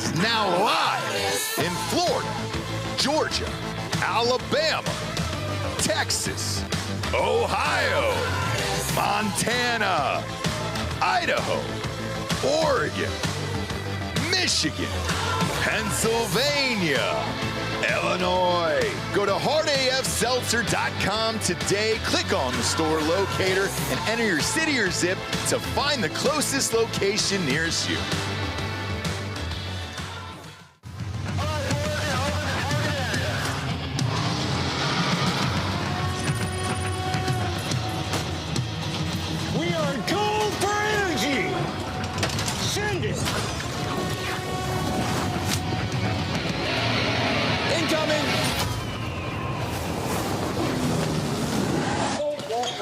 is now live in Florida, Georgia, Alabama, Texas, Ohio, Montana, Idaho, Oregon, Michigan, Pennsylvania, Illinois. Go to hardafseltzer.com today, click on the store locator, and enter your city or zip to find the closest location nearest you. We are gold for energy. Send it. Incoming.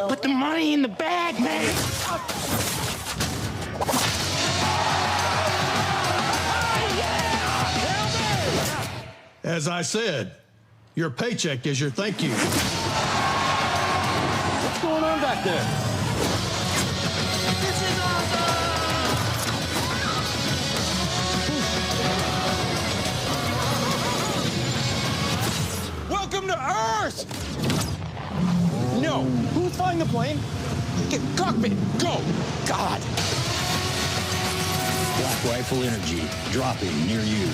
Put the money in the bag, man. As I said, your paycheck is your thank you. What's going on back there? This is awesome! Welcome to Earth! No. Who's flying the plane? Get cockpit. Go. God. Black Rifle Energy, dropping near you.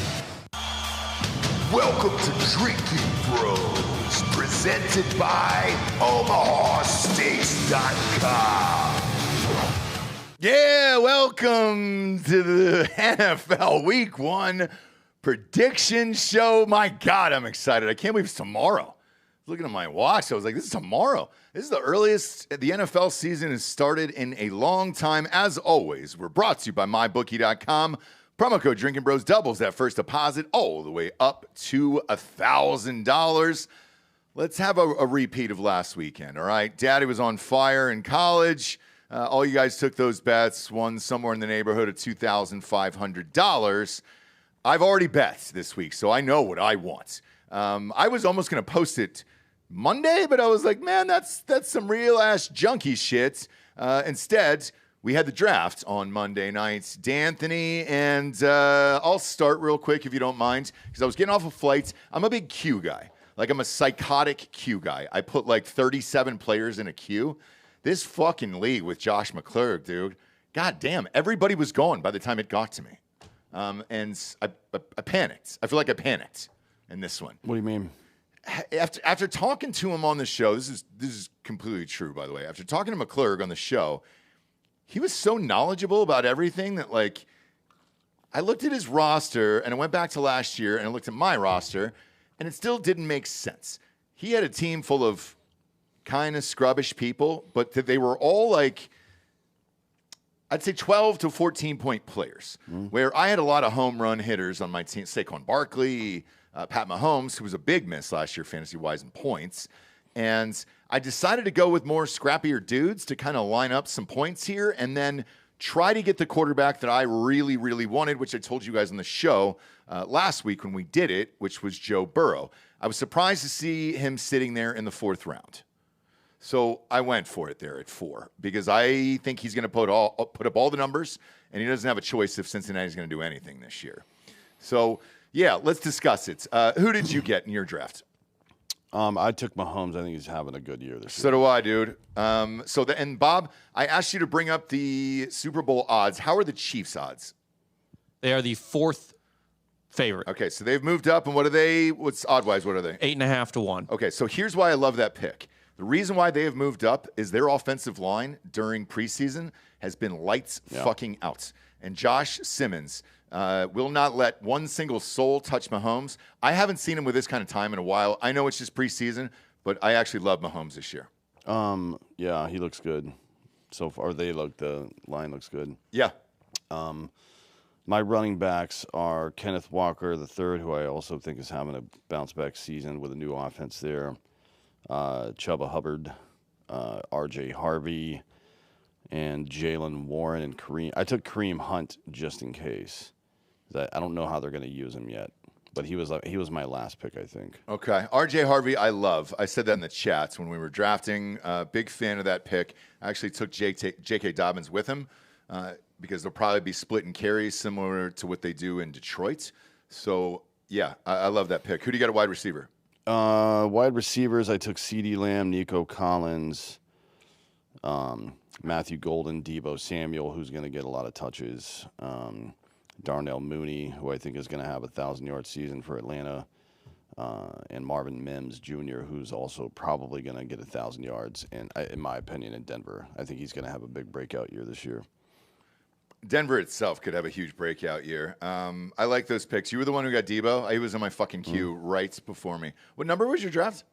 Welcome to Drinkin Bros, presented by OmahaSteaks.com. Yeah, welcome to the NFL Week 1 prediction show. My God, I'm excited. I can't believe it's tomorrow. Looking at my watch, I was like, this is tomorrow. This is the earliest the NFL season has started in a long time. As always, we're brought to you by MyBookie.com. Promo code Drinkin Bros doubles that first deposit all the way up to $1,000. Let's have a repeat of last weekend, all right? Daddy was on fire in college. All you guys took those bets, won somewhere in the neighborhood of $2,500. I've already bet this week, so I know what I want. I was almost going to post it Monday, but I was like, man, that's some real-ass junkie shit. Instead, we had the draft on Monday night. D'Anthony, and I'll start real quick if you don't mind, because I was getting off a flight. I'm a big queue guy. Like, I'm a psychotic queue guy. I put like 37 players in a queue. This fucking league with Josh McClurg, dude, god damn, everybody was gone by the time it got to me. And I panicked. I feel like I panicked in this one. What do you mean? After talking to him on the show, this is completely true, by the way. After talking to McClurg on the show, he was so knowledgeable about everything that, like, I looked at his roster, and I went back to last year, and I looked at my roster, and it still didn't make sense. He had a team full of kind of scrubbish people, but they were all, like, I'd say 12 to 14-point players, where I had a lot of home run hitters on my team. Saquon Barkley, Pat Mahomes, who was a big miss last year fantasy-wise in points. And I decided to go with more scrappier dudes to kind of line up some points here and then try to get the quarterback that I really, really wanted, which I told you guys on the show last week when we did it, which was Joe Burrow. I was surprised to see him sitting there in the 4th round. So I went for it there at 4 because I think he's going to put up all the numbers, and he doesn't have a choice if Cincinnati's going to do anything this year. So, yeah, let's discuss it. Who did you get in your draft? I took Mahomes. I think he's having a good year this year. So do I, dude. And Bob, I asked you to bring up the Super Bowl odds. How are the Chiefs odds? They are the 4th favorite. Okay, so they've moved up, and what are they? What's odd-wise? What are they? 8.5 to 1. Okay, so here's why I love that pick. The reason why they have moved up is their offensive line during preseason has been lights fucking out. And Josh Simmons will not let one single soul touch Mahomes. I haven't seen him with this kind of time in a while. I know it's just preseason, but I actually love Mahomes this year. Yeah, he looks good so far. The line looks good. Yeah. My running backs are Kenneth Walker III, who I also think is having a bounce-back season with a new offense there. Chuba Hubbard, R.J. Harvey, and Jalen Warren and Kareem. I took Kareem Hunt just in case. I don't know how they're going to use him yet, but he was my last pick, I think. Okay. R.J. Harvey, I love. I said that in the chats when we were drafting. Big fan of that pick. I actually took J.K. Dobbins with him. because they'll probably be splitting carries similar to what they do in Detroit. So, yeah, I love that pick. Who do you got at wide receiver? Wide receivers, I took CeeDee Lamb, Nico Collins, Matthew Golden, Deebo Samuel, who's going to get a lot of touches, Darnell Mooney, who I think is going to have a 1,000-yard season for Atlanta, and Marvin Mims Jr., who's also probably going to get 1,000 yards, in my opinion, in Denver. I think he's going to have a big breakout year this year. Denver itself could have a huge breakout year. I like those picks. You were the one who got Deebo. He was in my fucking queue right before me. What number was your draft?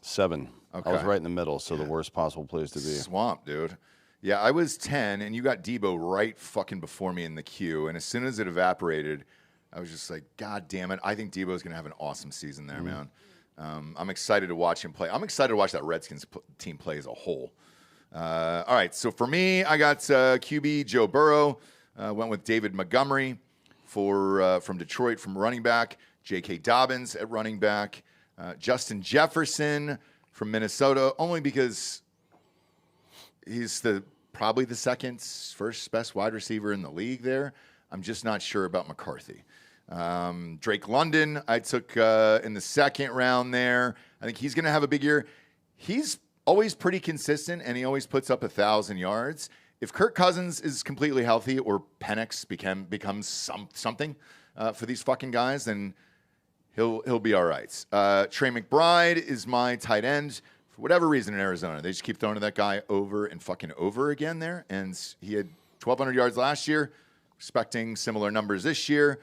7. Okay. I was right in the middle, so the worst possible place to be. Swamp, dude. Yeah, I was 10, and you got Deebo right fucking before me in the queue. And as soon as it evaporated, I was just like, God damn it. I think Deebo's going to have an awesome season there, man. I'm excited to watch him play. I'm excited to watch that Redskins team play as a whole. All right, so for me, I got QB Joe Burrow. Went with David Montgomery from Detroit from running back. J.K. Dobbins at running back. Justin Jefferson from Minnesota, only because he's probably the first best wide receiver in the league there. I'm just not sure about McCarthy. Drake London, I took in the second round there. I think he's going to have a big year. He's always pretty consistent, and he always puts up 1,000 yards. If Kirk Cousins is completely healthy or Penix becomes something for these fucking guys, then he'll be all right. Trey McBride is my tight end. For whatever reason in Arizona, they just keep throwing to that guy over and fucking over again there. And he had 1,200 yards last year. Expecting similar numbers this year.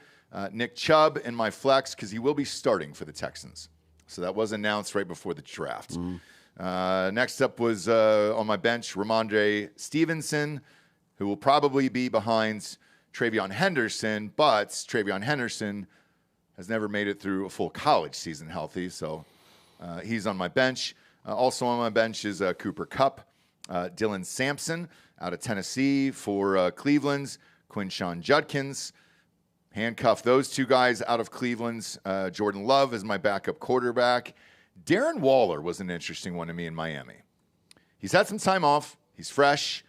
Nick Chubb in my flex because he will be starting for the Texans. So that was announced right before the draft. Next up was on my bench, Ramondre Stevenson, who will probably be behind Travion Henderson, but Travion Henderson has never made it through a full college season healthy, so he's on my bench. Also on my bench is Cooper Kupp, Dylan Sampson out of Tennessee for Cleveland's, Quinshon Judkins. Handcuff those two guys out of Cleveland's. Jordan Love is my backup quarterback. Darren Waller was an interesting one to me in Miami. He's had some time off. He's fresh.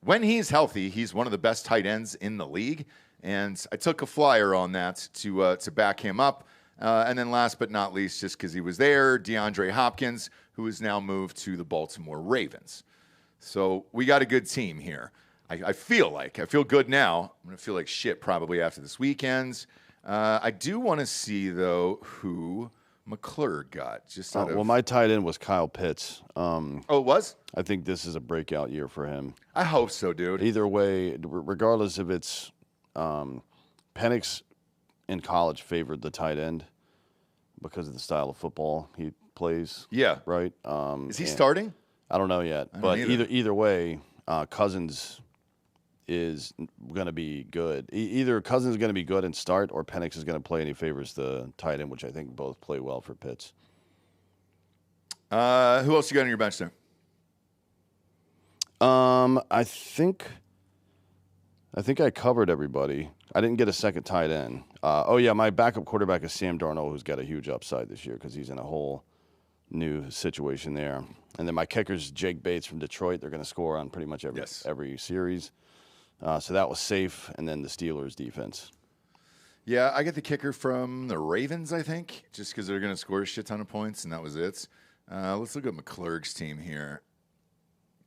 When he's healthy, he's one of the best tight ends in the league. And I took a flyer on that to back him up. And then last but not least, just because he was there, DeAndre Hopkins, who has now moved to the Baltimore Ravens. So we got a good team here. I feel good now. I'm going to feel like shit probably after this weekend. I do want to see, though, who McClure got. Well, my tight end was Kyle Pitts. Oh, it was? I think this is a breakout year for him. I hope so, dude. Either way, regardless if it's Penix in college favored the tight end because of the style of football he plays. Yeah. Right? Is he starting? I don't know yet. But either way, Cousins is going to be good. Either Cousins is going to be good and start, or Penix is going to play, and he favors the tight end, which I think both play well for Pitts. Who else you got on your bench there? I think I covered everybody. I didn't get a second tight end. My backup quarterback is Sam Darnold, who's got a huge upside this year because he's in a whole new situation there. And then my kicker's Jake Bates from Detroit. They're going to score on pretty much every series. So that was safe. And then the Steelers' defense. Yeah, I get the kicker from the Ravens, I think, just because they're going to score a shit ton of points, and that was it. Let's look at McClurg's team here.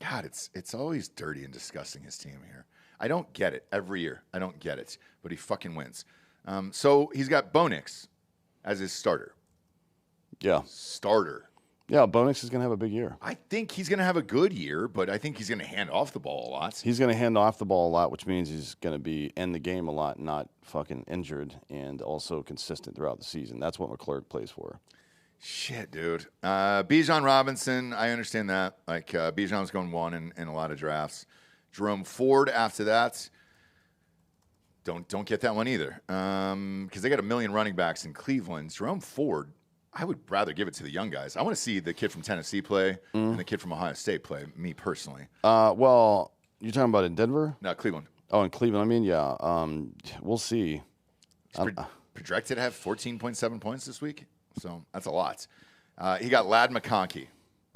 God, it's always dirty and disgusting, his team here. I don't get it every year. I don't get it, but he fucking wins. So he's got Bo Nix as his starter. Yeah. Starter. Yeah, Bo Nix is going to have a big year. I think he's going to have a good year, but I think he's going to hand off the ball a lot. He's going to hand off the ball a lot, which means he's going to be in the game a lot, not fucking injured, and also consistent throughout the season. That's what McClurg plays for. Shit, dude. Bijan Robinson, I understand that. Like, Bijan's going 1 in a lot of drafts. Jerome Ford after that. Don't get that one either. Because they got a million running backs in Cleveland. Jerome Ford, I would rather give it to the young guys. I want to see the kid from Tennessee play and the kid from Ohio State play, me personally. Well, you're talking about in Denver? No, Cleveland. Oh, in Cleveland. I mean, yeah. We'll see. He's projected to have 14.7 points this week, so that's a lot. He got Ladd McConkey.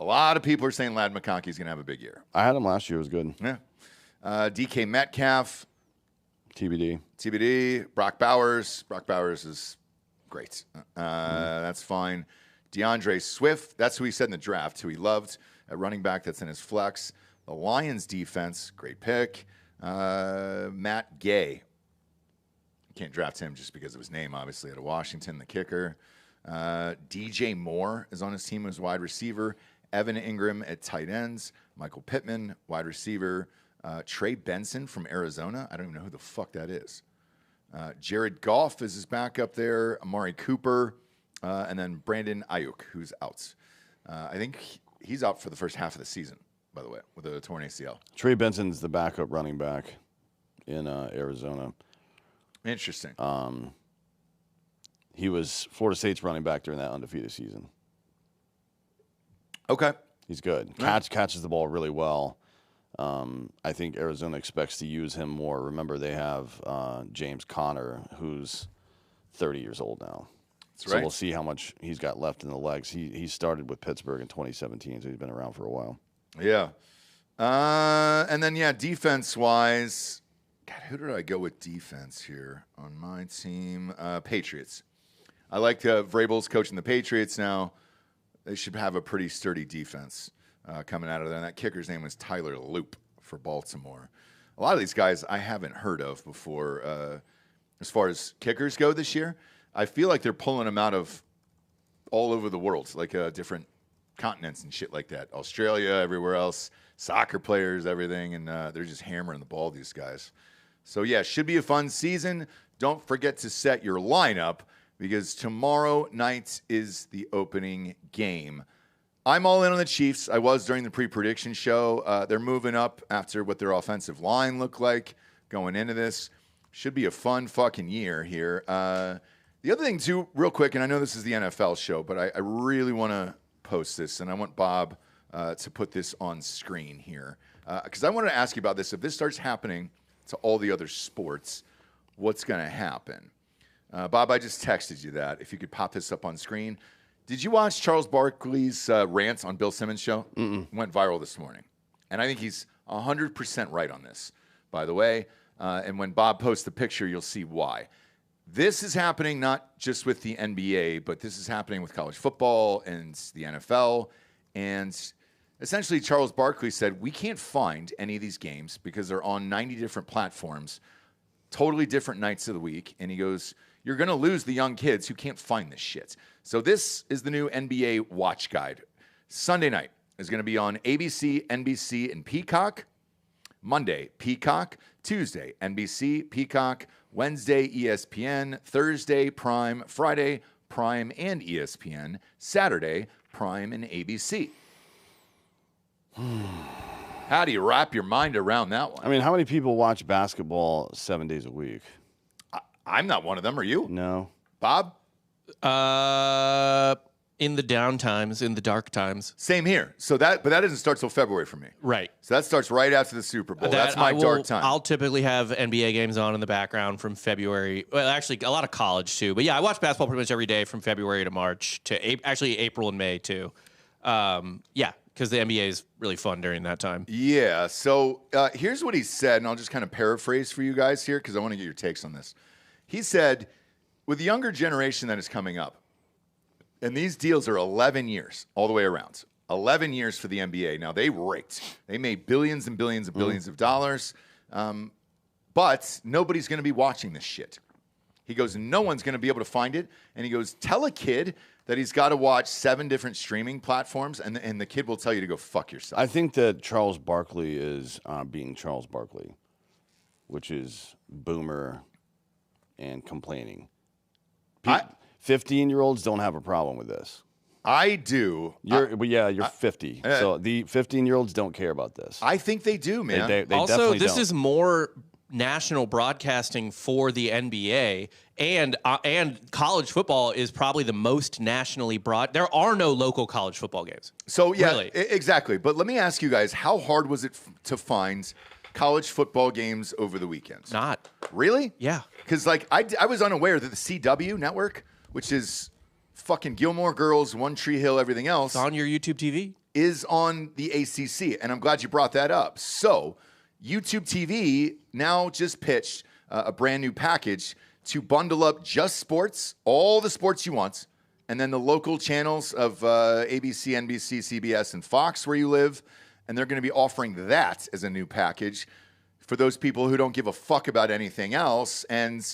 A lot of people are saying Ladd McConkey's going to have a big year. I had him last year. It was good. Yeah. DK Metcalf. TBD. Brock Bowers. Brock Bowers is great. That's fine. DeAndre Swift. That's who he said in the draft, who he loved at running back. That's in his flex. The Lions defense. Great pick. Matt Gay. Can't draft him just because of his name, obviously, out of Washington, the kicker. DJ Moore is on his team as wide receiver. Evan Ingram at tight ends. Michael Pittman, wide receiver. Trey Benson from Arizona. I don't even know who the fuck that is. Jared Goff is his backup there. Amari Cooper. And then Brandon Ayuk, who's out. I think he's out for the first half of the season, by the way, with a torn ACL. Trey Benson's the backup running back in Arizona. Interesting. He was Florida State's running back during that undefeated season. Okay. He's good. Catches the ball really well. I think Arizona expects to use him more. Remember, they have James Conner, who's 30 years old now. That's so right. We'll see how much he's got left in the legs. He started with Pittsburgh in 2017, so he's been around for a while. Yeah. And then, defense-wise, God, who did I go with defense here on my team? Patriots. I like Vrabel's coaching the Patriots now. They should have a pretty sturdy defense coming out of there. And that kicker's name was Tyler Loop for Baltimore. A lot of these guys I haven't heard of before as far as kickers go this year. I feel like they're pulling them out of all over the world, like different continents and shit like that. Australia, everywhere else, soccer players, everything, and they're just hammering the ball, these guys. So, should be a fun season. Don't forget to set your lineup because tomorrow night is the opening game. I'm all in on the Chiefs. I was during the pre-prediction show. They're moving up after what their offensive line looked like going into this. Should be a fun fucking year here. The other thing, too, real quick, and I know this is the NFL show, but I really want to post this, and I want Bob to put this on screen here. Because I wanted to ask you about this. If this starts happening to all the other sports, what's going to happen? Bob, I just texted you that. If you could pop this up on screen. Did you watch Charles Barkley's rant on Bill Simmons' show? It went viral this morning. And I think he's 100% right on this, by the way. And when Bob posts the picture, you'll see why. This is happening not just with the NBA, but this is happening with college football and the NFL. And essentially, Charles Barkley said, we can't find any of these games because they're on 90 different platforms, totally different nights of the week. And he goes, you're going to lose the young kids who can't find this shit. So this is the new NBA Watch Guide. Sunday night is going to be on ABC, NBC, and Peacock. Monday, Peacock. Tuesday, NBC, Peacock. Wednesday, ESPN. Thursday, Prime. Friday, Prime and ESPN. Saturday, Prime and ABC. How do you wrap your mind around that one? I mean, how many people watch basketball 7 days a week? I'm not one of them. Are you? No. Bob? In the down times, in the dark times. Same here. But that doesn't start till February for me. Right. So that starts right after the Super Bowl. That's my dark time. I'll typically have NBA games on in the background from February. Well, actually, a lot of college too. But yeah, I watch basketball pretty much every day from February to March to actually April and May too. Because the NBA is really fun during that time. Yeah. So here's what he said, and I'll just kind of paraphrase for you guys here because I want to get your takes on this. He said, with the younger generation that is coming up, and these deals are 11 years all the way around. 11 years for the NBA. Now, they raked. They made billions and billions and billions of dollars. But nobody's going to be watching this shit. He goes, no one's going to be able to find it. And he goes, tell a kid that he's got to watch 7 different streaming platforms, and the kid will tell you to go fuck yourself. I think that Charles Barkley is being Charles Barkley, which is boomer and complaining. 15-year-olds don't have a problem with this. I do. You're 50. So the 15-year-olds don't care about this. I think they do, man. They also, definitely this don't. is more national broadcasting for the NBA, and college football is probably the most nationally broad. There are no local college football games. So, yeah, really. Exactly. But let me ask you guys, how hard was it to find college football games over the weekends? Not. Really? Yeah. Because, I was unaware that the CW network, which is fucking Gilmore Girls, One Tree Hill, everything else, It's on your YouTube TV. is on the ACC. And I'm glad you brought that up. So, YouTube TV now just pitched a brand new package to bundle up just sports, all the sports you want, and then the local channels of ABC, NBC, CBS, and Fox where you live. And they're going to be offering that as a new package for those people who don't give a fuck about anything else. And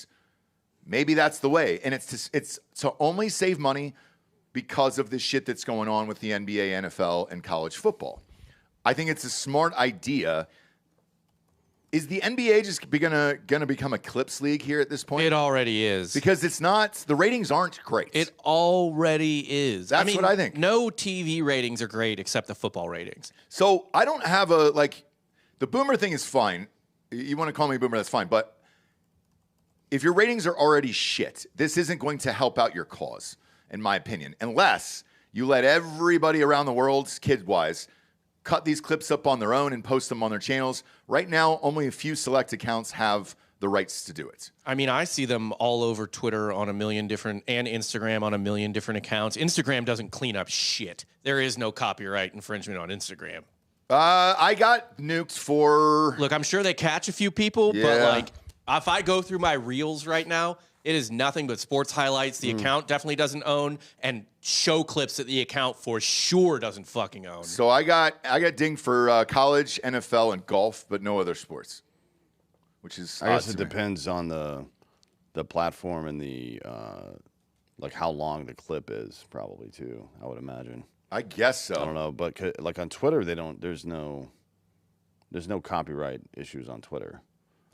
maybe that's the way. And it's to only save money because of the shit that's going on with the NBA, NFL, and college football. I think it's a smart idea. Is the NBA just gonna become a clips league here at this point? It already is. Because it's not, the ratings aren't great. It already is. That's what I think. No TV ratings are great except the football ratings. So I don't have the boomer thing is fine. You want to call me a boomer, that's fine. But if your ratings are already shit, this isn't going to help out your cause, in my opinion, unless you let everybody around the world, kid-wise, cut these clips up on their own and post them on their channels. Right now, only a few select accounts have the rights to do it. I mean, I see them all over Twitter on a million different, and Instagram on a million different accounts. Instagram doesn't clean up shit. There is no copyright infringement on Instagram. I got nuked for... Look, I'm sure they catch a few people, Yeah. but like, if I go through my reels right now, it is nothing but sports highlights. The account definitely doesn't own, and show clips that the account for sure doesn't fucking own. So I got dinged for college, NFL, and golf, but no other sports, which is I guess it depends on the platform and the like how long the clip is, probably too. I would imagine. I guess so. I don't know, but like on Twitter, they don't. There's no copyright issues on Twitter,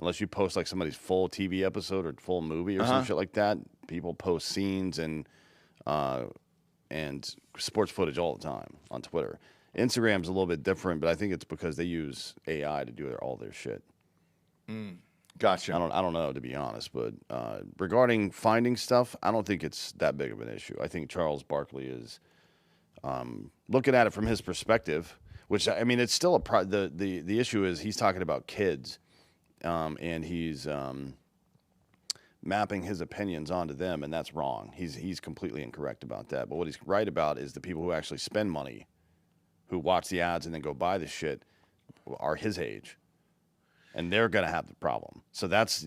unless you post like somebody's full TV episode or full movie or some shit like that. People post scenes and sports footage all the time on Twitter. Instagram's a little bit different, but I think it's because they use AI to do all their shit. Gotcha. I don't know, to be honest, but regarding finding stuff, I don't think it's that big of an issue. I think Charles Barkley is looking at it from his perspective, which, I mean, it's still the issue is he's talking about kids, and he's mapping his opinions onto them, and that's wrong. He's completely incorrect about that. But what he's right about is the people who actually spend money, who watch the ads and then go buy the shit, are his age. And they're going to have the problem. So that's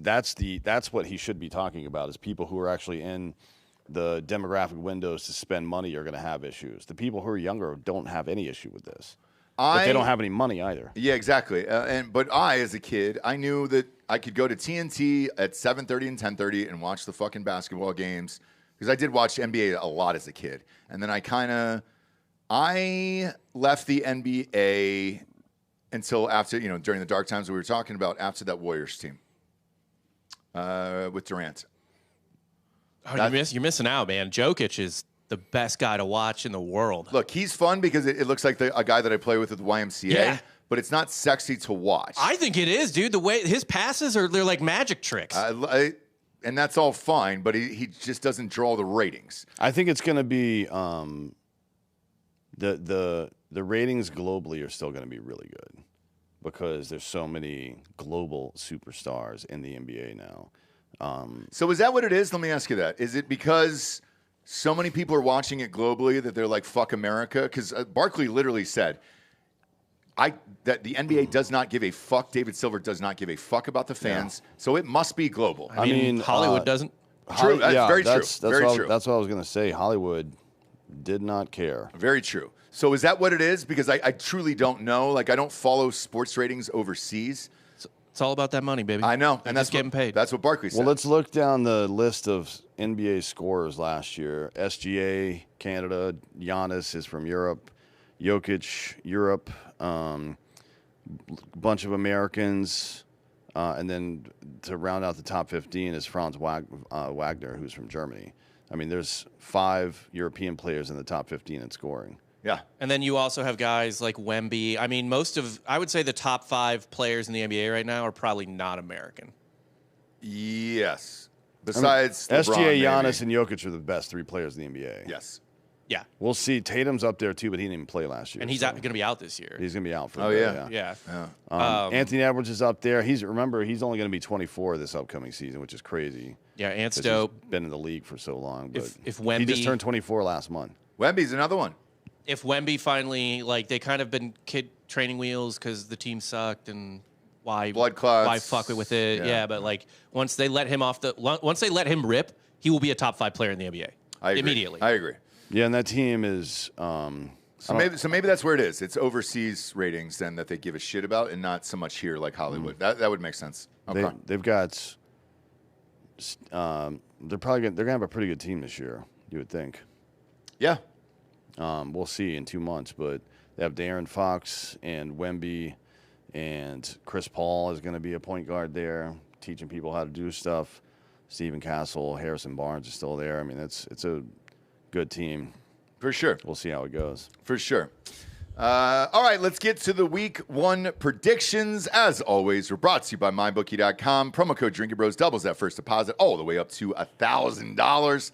what he should be talking about, is people who are actually in the demographic windows to spend money are going to have issues. The people who are younger don't have any issue with this. But they don't have any money either. Yeah, exactly. But I, as a kid, I knew that I could go to TNT at 7:30 and 10:30 and watch the fucking basketball games, because I did watch NBA a lot as a kid. And then I left the NBA until after, during the dark times that we were talking about, after that Warriors team with Durant. Oh, you're missing out, man. Jokic is the best guy to watch in the world. Look, he's fun because it looks like a guy that I play with the YMCA, Yeah. but it's not sexy to watch. I think it is, dude. The way his passes they're like magic tricks. And that's all fine, but he just doesn't draw the ratings. I think it's going to be the ratings globally are still going to be really good, because there's so many global superstars in the NBA now. So is that what it is? Let me ask you that. Is it because so many people are watching it globally that they're like, fuck America? Because Barkley literally said that the NBA does not give a fuck. David Silver does not give a fuck about the fans. Yeah. So it must be global. I mean Hollywood doesn't. True. That's very true. That's what I was going to say. Hollywood did not care. Very true. So is that what it is? Because I truly don't know. Like, I don't follow sports ratings overseas. It's all about that money, baby. I know. And that's getting paid. That's what Barkley said. Well, let's look down the list of NBA scorers last year. SGA, Canada. Giannis is from Europe. Jokic, Europe. Bunch of Americans. And then to round out the top 15 is Franz Wagner, who's from Germany. I mean, there's 5 European players in the top 15 in scoring. Yeah. And then you also have guys like Wemby. I mean, I would say the top 5 players in the NBA right now are probably not American. Yes. Besides SGA, Giannis, and Jokic are the best 3 players in the NBA. Yes. Yeah. We'll see. Tatum's up there, too, but he didn't even play last year. And he's going to be out this year. He's going to be out for a bit, Yeah. Anthony Edwards is up there. He's only going to be 24 this upcoming season, which is crazy. Yeah, Ant's dope. He's been in the league for so long. But if Wemby, he just turned 24 last month. Wemby's another one. If Wemby finally, they kind of been kid training wheels because the team sucked and why blood clots. Why fuck with it? Yeah. Yeah, but like once they let him rip, he will be a top 5 player in the NBA. I agree. Immediately. I agree. Yeah, and that team is. So maybe that's where it is. It's overseas ratings then that they give a shit about, and not so much here like Hollywood. That would make sense. Okay. They've got. They're gonna have a pretty good team this year. You would think. Yeah. We'll see in 2 months, but they have De'Aaron Fox and Wemby, and Chris Paul is going to be a point guard there, teaching people how to do stuff. Stephen Castle, Harrison Barnes is still there. I mean, it's a good team. For sure. We'll see how it goes. For sure. All right, let's get to the Week 1 predictions. As always, we're brought to you by MyBookie.com. Promo code Drinkin' Bros doubles that first deposit all the way up to $1,000.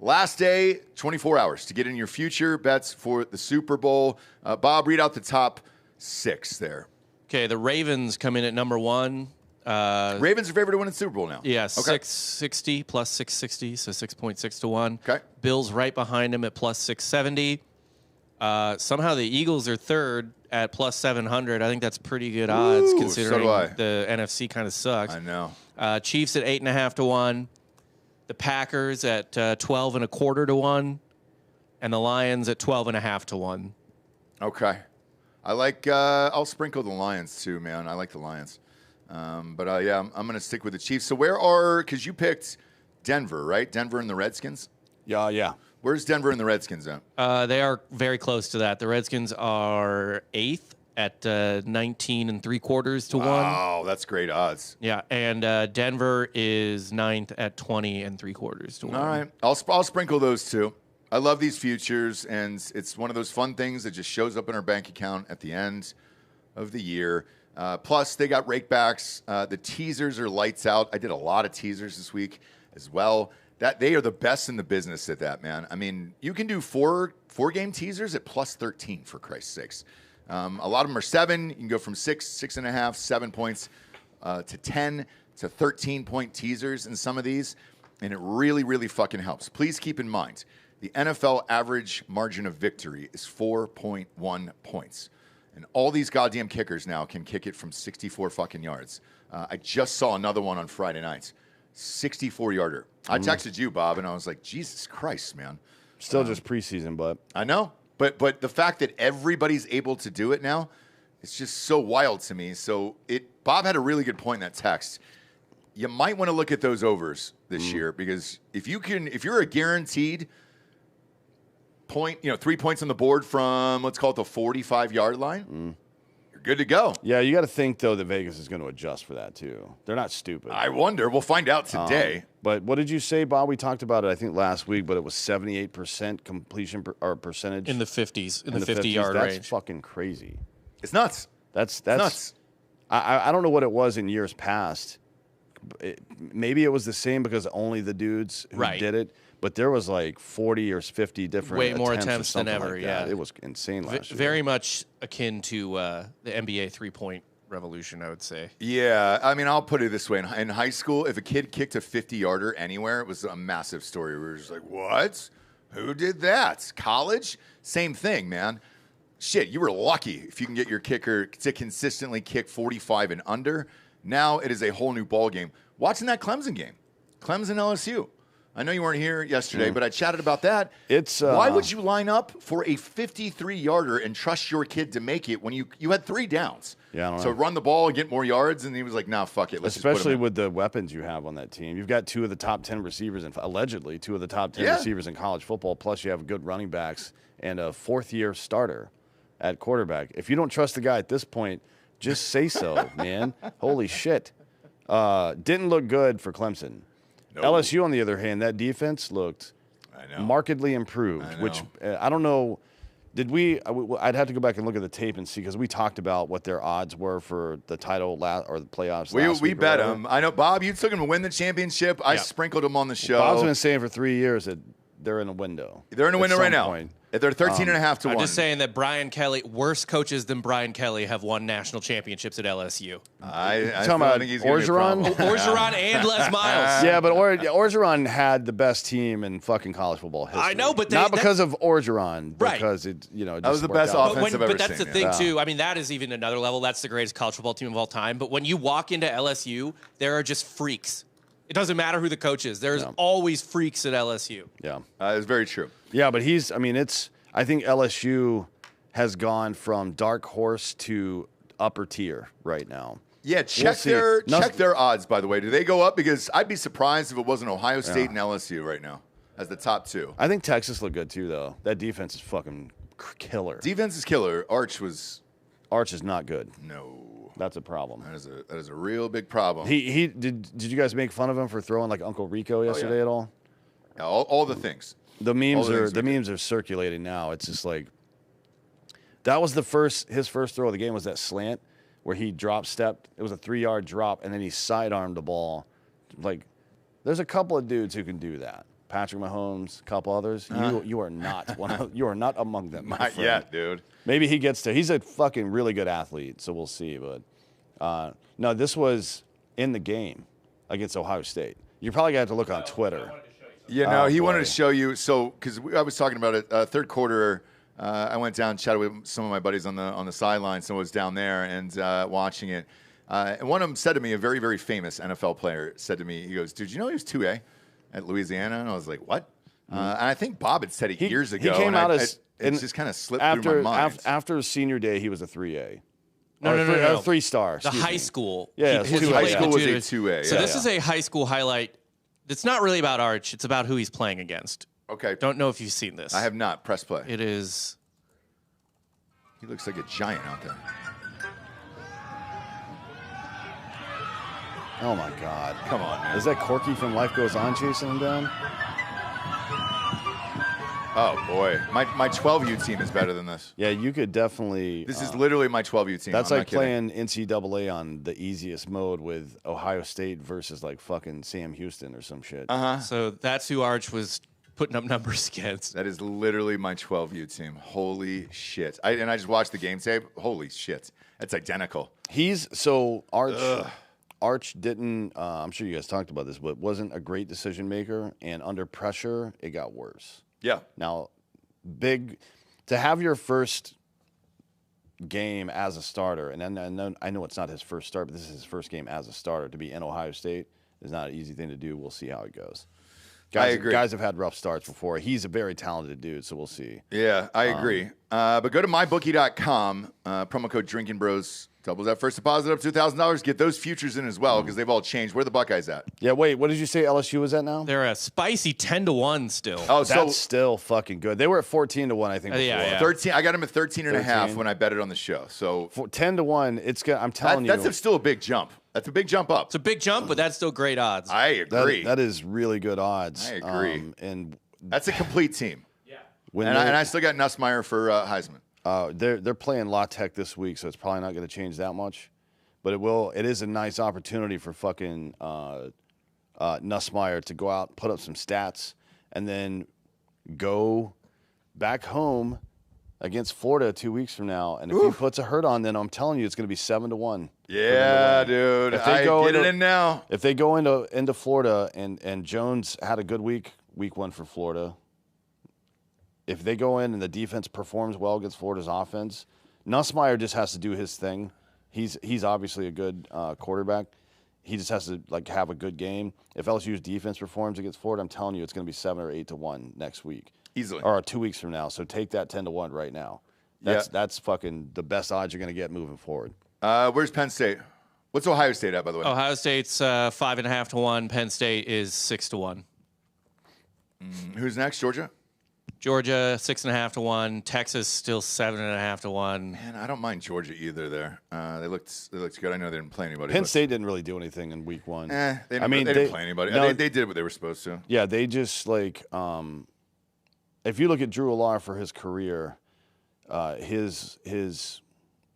Last day, 24 hours to get in your future bets for the Super Bowl. Bob, read out the top 6 there. Okay, the Ravens come in at number 1. Ravens are favored to win the Super Bowl now. Yeah, Okay. 660 plus 660, so 6.6 to 1. Okay. Bills right behind him at plus 670. Somehow the Eagles are third at plus 700. I think that's pretty good odds considering so do I. the NFC kind of sucks. I know. Chiefs at 8.5 to 1. The Packers at 12.25 to 1. And the Lions at 12.5 to 1. Okay. I like, I'll sprinkle the Lions too, man. I like the Lions. But yeah, I'm going to stick with the Chiefs. So because you picked Denver, right? Denver and the Redskins? Yeah. Where's Denver and the Redskins at? They are very close to that. The Redskins are 8th at 19.75 to 1. Oh, that's great odds. Yeah, and Denver is 9th at 20.75 to 1. All right. I'll sprinkle those two. I love these futures, and it's one of those fun things that just shows up in our bank account at the end of the year. Plus, they got rakebacks. The teasers are lights out. I did a lot of teasers this week as well. They are the best in the business at that, man. I mean, you can do four-game teasers at plus 13, for Christ's sakes. A lot of them are 7. You can go from 6, 6.5, 7 points to 10 to 13-point teasers in some of these, and it really, really fucking helps. Please keep in mind, the NFL average margin of victory is 4.1 points. And all these goddamn kickers now can kick it from 64 fucking yards. I just saw another one on Friday night. 64-yarder. I texted you, Bob, and I was like, Jesus Christ, man. Still just preseason, but I know. But the fact that everybody's able to do it now, it's just so wild to me. So Bob had a really good point in that text. You might want to look at those overs this year, because if you're a guaranteed point, 3 points on the board from, let's call it the 45-yard line, you're good to go. yeah, you got to think though that Vegas is going to adjust for that too. They're not stupid. I wonder. We'll find out today. But what did you say, Bob? We talked about it, I think, last week, but it was 78% completion or percentage. In the 50s, in the 50s. 50-yard That's range. fucking crazy. It's nuts. That's Nuts. I don't know what it was in years past. Maybe it was the same because only the dudes who Right. did it, but there was like 40 or 50 different Way more or attempts than something ever, like yeah. that. It was insane last year. Very much akin to the NBA three-point revolution, I would say. Yeah, I mean, I'll put it this way. In high school, if a kid kicked a 50-yarder anywhere, it was a massive story. We were just like, what? Who did that? College? Same thing, man. Shit, you were lucky if you can get your kicker to consistently kick 45 and under. Now it is a whole new ballgame. Watching that Clemson game, Clemson LSU. I know you weren't here yesterday, but I chatted about that. Why would you line up for a 53-yarder and trust your kid to make it when you had 3 downs? Yeah, I don't so know. run the ball, get more yards, and he was like, "Nah, fuck it." Let's just put Especially him in. with the weapons you have on that team. You've got 2 of the top 10 receivers, allegedly 2 of the top 10 Yeah. receivers in college football, plus you have good running backs and a 4th-year starter at quarterback. If you don't trust the guy at this point, just say so, man. Holy shit. Didn't look good for Clemson. No. LSU, on the other hand, that defense looked markedly improved, I know. which I don't know. Did we? I'd have to go back and look at the tape and see, because we talked about what their odds were for the title or the playoffs. last We week or bet whatever. him. I know, Bob, you took him to win the championship. I sprinkled him on the show. Bob's been saying for 3 years that they're in a window. They're in a at window some right now. point. They're 13.5 to 1. I'm just saying that Brian Kelly, worse coaches than Brian Kelly have won national championships at LSU. I talking think he's about gonna be a Orgeron? problem. Orgeron and Les Miles. Yeah, but Orgeron had the best team in fucking college football history. I know, but not because of Orgeron, Right. because it That was the best offense. offense I've ever But that's seen. the thing, too. I mean, that is even another level. That's the greatest college football team of all time. But when you walk into LSU, there are just freaks. It doesn't matter who the coach is. There's always freaks at LSU. Yeah. It's very true. Yeah, but I think LSU has gone from dark horse to upper tier right now. Yeah, check their odds, by the way. Do they go up? Because I'd be surprised if it wasn't Ohio State and LSU right now as the top two. I think Texas looked good, too, though. That defense is fucking killer. Defense is killer. Arch is not good. No. That's a problem. That is a real big problem. Did you guys make fun of him for throwing like Uncle Rico yesterday at all? Yeah, all the things. The memes are circulating now. It's just like that was his first throw of the game was that slant where he drop stepped. It was a 3-yard drop and then he sidearmed the ball. Like there's a couple of dudes who can do that. Patrick Mahomes, a couple others. You are not you are not among them. Not yet, dude. Maybe he gets to. He's a fucking really good athlete, so we'll see. But no, this was in the game against Ohio State. You're probably gonna have to look on Twitter. Yeah, no, he wanted to show you. So, because I was talking about it, third quarter, I went down, chatted with some of my buddies on the sideline. Someone was down there and watching it. And one of them said to me, a very, very famous NFL player said to me, he goes, "Dude, you know he was 2A at Louisiana?" And I was like, "What?" And I think Bob had said it years ago. He came out it just kind of slipped through my mind. After his senior day, he was a 3A. No. 3-star. The high school. Yeah, His 2A. High school was a 2A. 2A. So this is a high school highlight. It's not really about Arch. It's about who he's playing against. Okay. Don't know if you've seen this. I have not. Press play. It is. He looks like a giant out there. Oh my God! Come on, man. Is that Corky from Life Goes On chasing him down? Oh boy, my 12U team is better than this. Yeah, you could definitely. This is literally my 12U team. That's I'm like not kidding. playing NCAA on the easiest mode with Ohio State versus like fucking Sam Houston or some shit. So that's who Arch was putting up numbers against. That is literally my 12U team. Holy shit! I just watched the game tape. Holy shit, that's identical. Arch didn't. I'm sure you guys talked about this, but wasn't a great decision maker, and under pressure, it got worse. Yeah. Now, to have your first game as a starter, and I know it's not his first start, but this is his first game as a starter. To be in Ohio State is not an easy thing to do. We'll see how it goes. I agree. Guys have had rough starts before. He's a very talented dude, so we'll see. Yeah, I agree. But go to mybookie.com, promo code Drinkin Bros. Doubles that first deposit up to $2,000. Get those futures in as well because they've all changed. Where are the Buckeyes at? Yeah, wait, what did you say LSU was at now? They're a spicy 10-1 still. Oh, That's still fucking good. They were at 14-1, I think. Before. Yeah. 13. I got them at 13.5 when I bet it on the show. So 10-1, it's good. I'm telling you, that's still a big jump. That's a big jump up. It's a big jump, but that's still great odds. I agree. That is really good odds. I agree. And that's a complete team. Yeah. And I still got Nussmeier for Heisman. They're playing La Tech this week, so it's probably not going to change that much. But it is a nice opportunity for fucking Nussmeier to go out, put up some stats, and then go back home against Florida 2 weeks from now. And if he puts a hurt on, then I'm telling you, it's going to be 7-1. Yeah, dude. I get it in now. If they go into Florida and Jones had a good week 1 for Florida, if they go in and the defense performs well against Florida's offense, Nussmeier just has to do his thing. He's obviously a good quarterback. He just has to have a good game. If LSU's defense performs against Florida, I'm telling you, it's going to be 7 or 8-1 next week, easily, or 2 weeks from now. So take that 10-1 right now. That's fucking the best odds you're going to get moving forward. Where's Penn State? What's Ohio State at, by the way? Ohio State's 5.5 to 1. Penn State is 6 to 1. Who's next? Georgia. Georgia 6.5 to 1. Texas still 7.5 to 1. Man, I don't mind Georgia either. There, they looked good. I know they didn't play anybody. Penn State didn't really do anything in week 1. They didn't play anybody. No, they did what they were supposed to. Yeah, they just if you look at Drew Allar for his career, his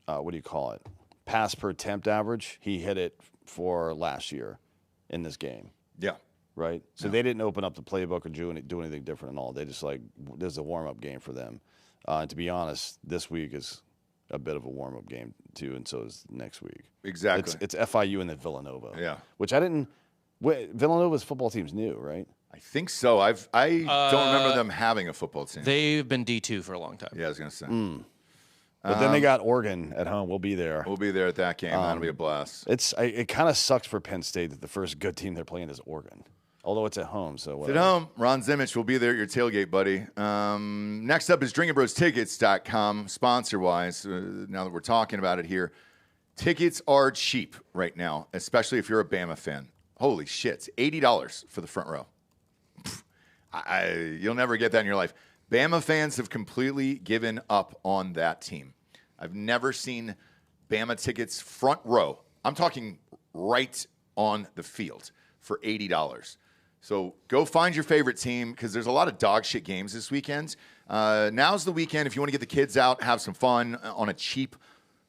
what do you call it? Pass per attempt average, he hit it for last year in this game. Yeah. right? So they didn't open up the playbook or do anything different at all. They just this is a warm-up game for them. And to be honest, this week is a bit of a warm-up game too, and so is next week. Exactly. It's FIU and then Villanova. Yeah. Which I didn't. Villanova's football team's new, right? I think so. I don't remember them having a football team. They've been D2 for a long time. Yeah, I was gonna say. But then they got Oregon at home. We'll be there. We'll be there at that game. That'll be a blast. It kind of sucks for Penn State that the first good team they're playing is Oregon, although it's at home. So It's at home. Ron Zimmich will be there at your tailgate, buddy. Next up is DrinkinBrosTickets.com, sponsor-wise. Now that we're talking about it here, tickets are cheap right now, especially if you're a Bama fan. Holy shit, it's $80 for the front row. You'll never get that in your life. Bama fans have completely given up on that team. I've never seen Bama tickets front row. I'm talking right on the field for $80. So go find your favorite team because there's a lot of dog shit games this weekend. Now's the weekend if you want to get the kids out, have some fun on a cheap,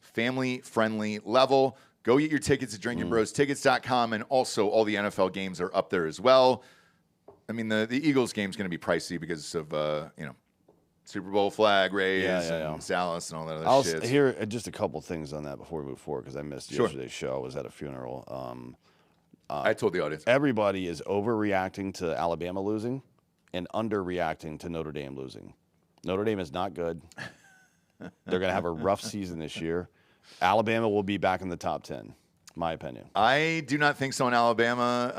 family-friendly level. Go get your tickets at DrinkinBrosTickets.com, and also all the NFL games are up there as well. I mean, the Eagles game's going to be pricey because of, Super Bowl flag raise and Dallas and all that other shit. I'll hear just a couple things on that before we move forward because I missed yesterday's show. I was at a funeral. I told the audience. Everybody is overreacting to Alabama losing and underreacting to Notre Dame losing. Notre Dame is not good. They're going to have a rough season this year. Alabama will be back in the top 10. My opinion. I do not think so in Alabama.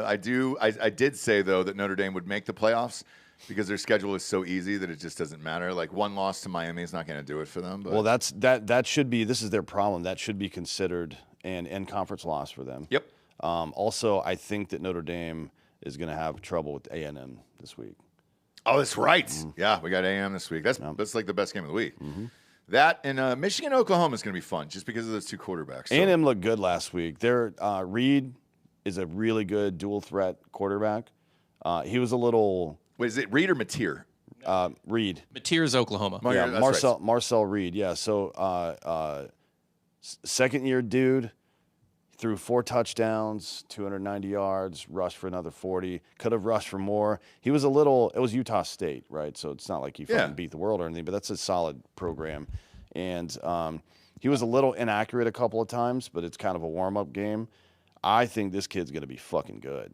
I did say, though, that Notre Dame would make the playoffs because their schedule is so easy that it just doesn't matter. Like, one loss to Miami is not going to do it for them. But. Well, that should be – this is their problem. That should be considered an in-conference loss for them. Yep. Also, I think that Notre Dame is going to have trouble with A&M this week. Oh, that's right. Yeah, we got A&M this week. That's like the best game of the week. That and Michigan, Oklahoma is going to be fun just because of those two quarterbacks. So. A&M looked good last week. Reed is a really good dual threat quarterback. He was a little. Wait, is it Reed or Mateer? Reed. Mateer's Oklahoma. Yeah, Marcel Reed. Yeah, so second-year dude, threw 4 touchdowns, 290 yards, rushed for another 40. Could have rushed for more. He was a little. It was Utah State, right? So it's not like he fucking beat the world or anything, but that's a solid program. And he was a little inaccurate a couple of times, but it's kind of a warm-up game. I think this kid's going to be fucking good.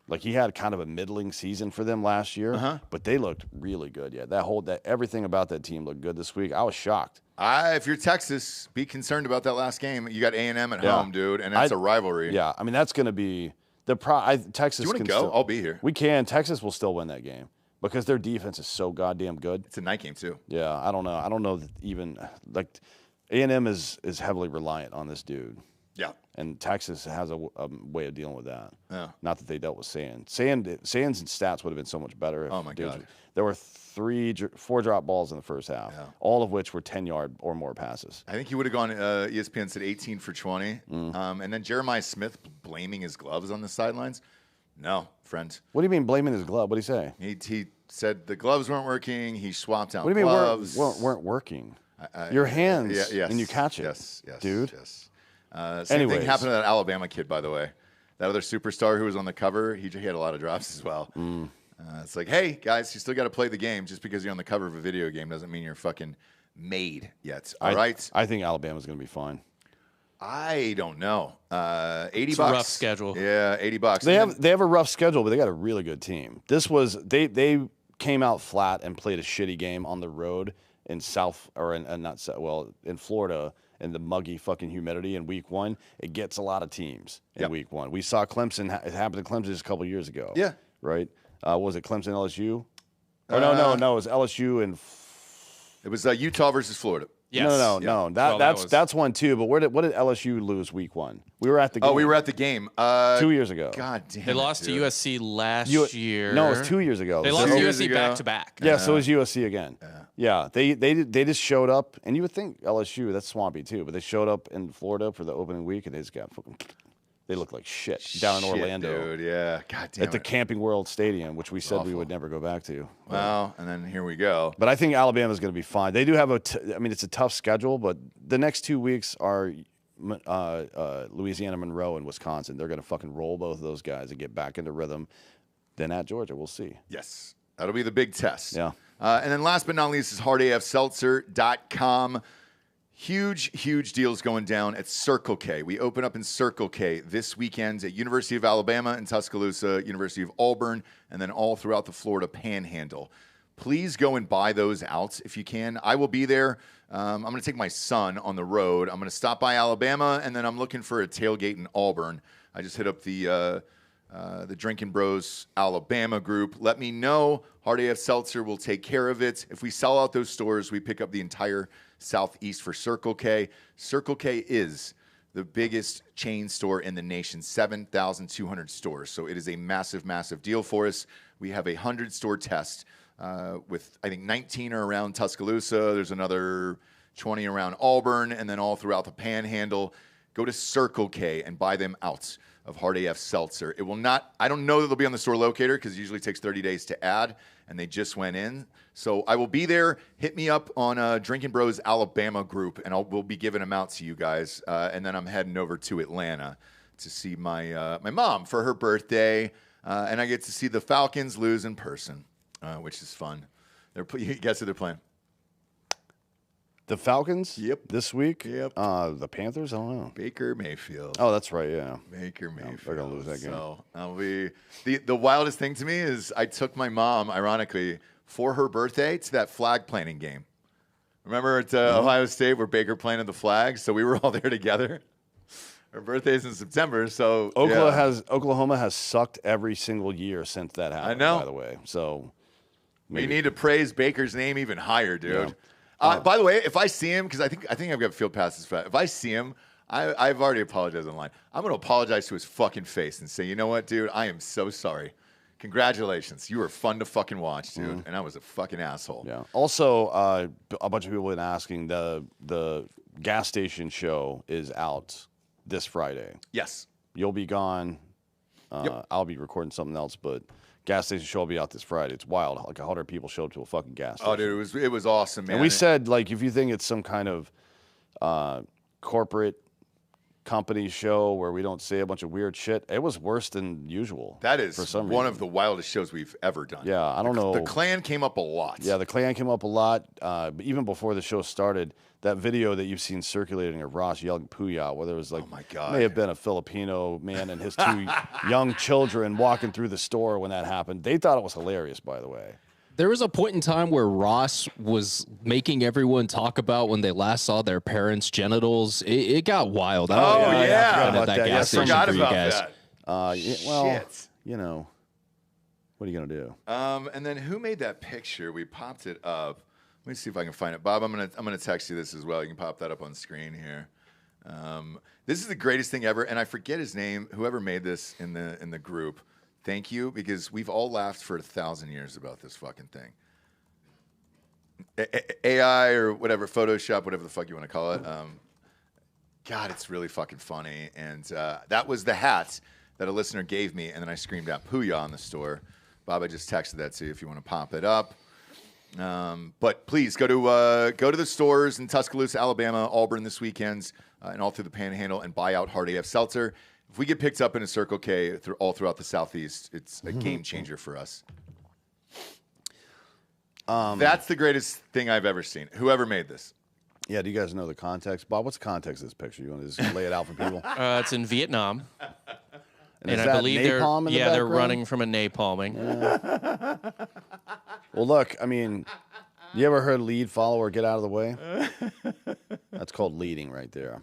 Like, he had kind of a middling season for them last year, but they looked really good. Yeah, everything about that team looked good this week. I was shocked. If you're Texas, be concerned about that last game. You got A&M at home, dude, and that's a rivalry. Yeah, I mean, that's going to be Texas. Do you want to go? I'll be here. We can. Texas will still win that game because their defense is so goddamn good. It's a night game too. Yeah, I don't know. I don't know that even like A&M is heavily reliant on this dude. Yeah. And Texas has a way of dealing with that. Yeah. Not that they dealt with Sands' stats would have been so much better. Oh, my God. There were 4 drop balls in the first half, all of which were 10-yard or more passes. I think he would have gone, ESPN said 18 for 20. And then Jeremiah Smith blaming his gloves on the sidelines. No, friend. What do you mean blaming his glove? What did he say? He said the gloves weren't working. He swapped out gloves. What do you mean weren't working? Your hands and you catch it. Yes, dude. Yes. Same thing happened to that Alabama kid, by the way. That other superstar who was on the cover, he had a lot of drops as well. It's like, hey, guys, you still got to play the game. Just because you're on the cover of a video game doesn't mean you're fucking made yet. All right? I think Alabama's going to be fine. I don't know. $80. It's a rough schedule. Yeah, $80. They have a rough schedule, but they got a really good team. This was they came out flat and played a shitty game on the road in in Florida. And the muggy fucking humidity in week 1, it gets a lot of teams in week 1. We saw Clemson. It happened to Clemson just a couple of years ago. Yeah. Right? Was it Clemson LSU? Or no. It was LSU and. It was Utah versus Florida. Yes. No. That's one too. But what did LSU lose week 1? We were at the game. Oh, we were at the game 2 years ago. God damn. They lost to USC last year. No, it was 2 years ago. They lost to USC back to back. Yeah, so it was USC again. Yeah, they just showed up, and you would think LSU, that's swampy too, but they showed up in Florida for the opening week, and they just got fucking. They look like shit down in Orlando, dude. Yeah, God damn at the Camping World Stadium, which we said we would never go back to. Well, and then here we go. But I think Alabama's going to be fine. They do have it's a tough schedule, but the next 2 weeks are Louisiana Monroe and Wisconsin. They're going to fucking roll both of those guys and get back into rhythm. Then at Georgia, we'll see. Yes, that'll be the big test. Yeah. And then last but not least is hardafseltzer.com. Huge deals going down at Circle K. We open up in Circle K this weekend at University of Alabama in Tuscaloosa, University of Auburn, and then all throughout the Florida Panhandle. Please go and buy those out if you can. I will be there. I'm going to take my son on the road. I'm going to stop by Alabama, and then I'm looking for a tailgate in Auburn. I just hit up the Drinkin Bros Alabama group. Let me know. Hard AF Seltzer will take care of it. If we sell out those stores, we pick up the entire Southeast for Circle K. Circle K is the biggest chain store in the nation, 7,200 stores. So it is a massive deal for us. We have a 100-store test with, I think, 19 are around Tuscaloosa. There's another 20 around Auburn, and then all throughout the Panhandle. Go to Circle K and buy them out of Hard AF Seltzer. It will not, I don't know that they'll be on the store locator because it usually takes 30 days to add, and they just went in. So I will be there. Hit me up on Drinkin Bros Alabama group, and we'll be giving them out to you guys. And then I'm heading over to Atlanta to see my mom for her birthday, and I get to see the Falcons lose in person, which is fun. Guess who they're playing? The Falcons? Yep. This week? Yep. The Panthers? I don't know. Baker Mayfield. Oh, that's right, yeah. Baker Mayfield. They're going to lose that game. So I'll be the wildest thing to me is I took my mom, ironically, for her birthday to that flag planting game. Remember at Ohio State where Baker planted the flag? So we were all there together. Her birthday's in September, so Oklahoma has sucked every single year since that happened, I know. by the way. So we need to praise Baker's name even higher, dude. Yeah. By the way, if I see him, because I think I've got field passes for that. If I see him, I've already apologized online. I'm going to apologize to his fucking face and say, you know what, dude? I am so sorry. Congratulations. You were fun to fucking watch, dude. And I was a fucking asshole. Yeah. Also, a bunch of people have been asking, the gas station show is out this Friday. Yes. You'll be gone. Yep. I'll be recording something else, but gas station show will be out this Friday. It's wild. Like 100 people showed up to a fucking gas station. Oh, dude, it was awesome, man. And we said, like, if you think it's some kind of corporate company show where we don't say a bunch of weird shit, it was worse than usual. That is for some one reason. of the wildest shows we've ever done. Yeah, I don't know. The Klan came up a lot. Yeah, the Klan came up a lot. But even before the show started, that video that you've seen circulating of Ross yelling "Pooyah," where there was like, oh my God, may have been a Filipino man and his two young children walking through the store when that happened. They thought it was hilarious, by the way. There was a point in time where Ross was making everyone talk about when they last saw their parents' genitals. It got wild. Yeah. At that gas I station forgot for you about guys. that. Well, you know, what are you gonna do? And then who made that picture? We popped it up. Let me see if I can find it. Bob, I'm gonna text you this as well. You can pop that up on screen here. This is the greatest thing ever, and I forget his name. Whoever made this in the group, thank you, because we've all laughed for 1,000 years about this fucking thing. AI or whatever, Photoshop, whatever the fuck you want to call it. God, it's really fucking funny. And that was the hat that a listener gave me, and then I screamed out "Pooyah" on the store. Bob, I just texted that to you if you want to pop it up. But please go to the stores in Tuscaloosa, Alabama, Auburn this weekend, and all through the Panhandle, and buy out Hard AF Seltzer. If we get picked up in a Circle K all throughout the Southeast, it's a game changer for us. That's the greatest thing I've ever seen. Whoever made this. Yeah, do you guys know the context? Bob, what's the context of this picture? You want to just lay it out for people? It's in Vietnam. And I believe they're they're running from a napalming. Yeah. Well, look, I mean, you ever heard lead, follow, or get out of the way? That's called leading right there.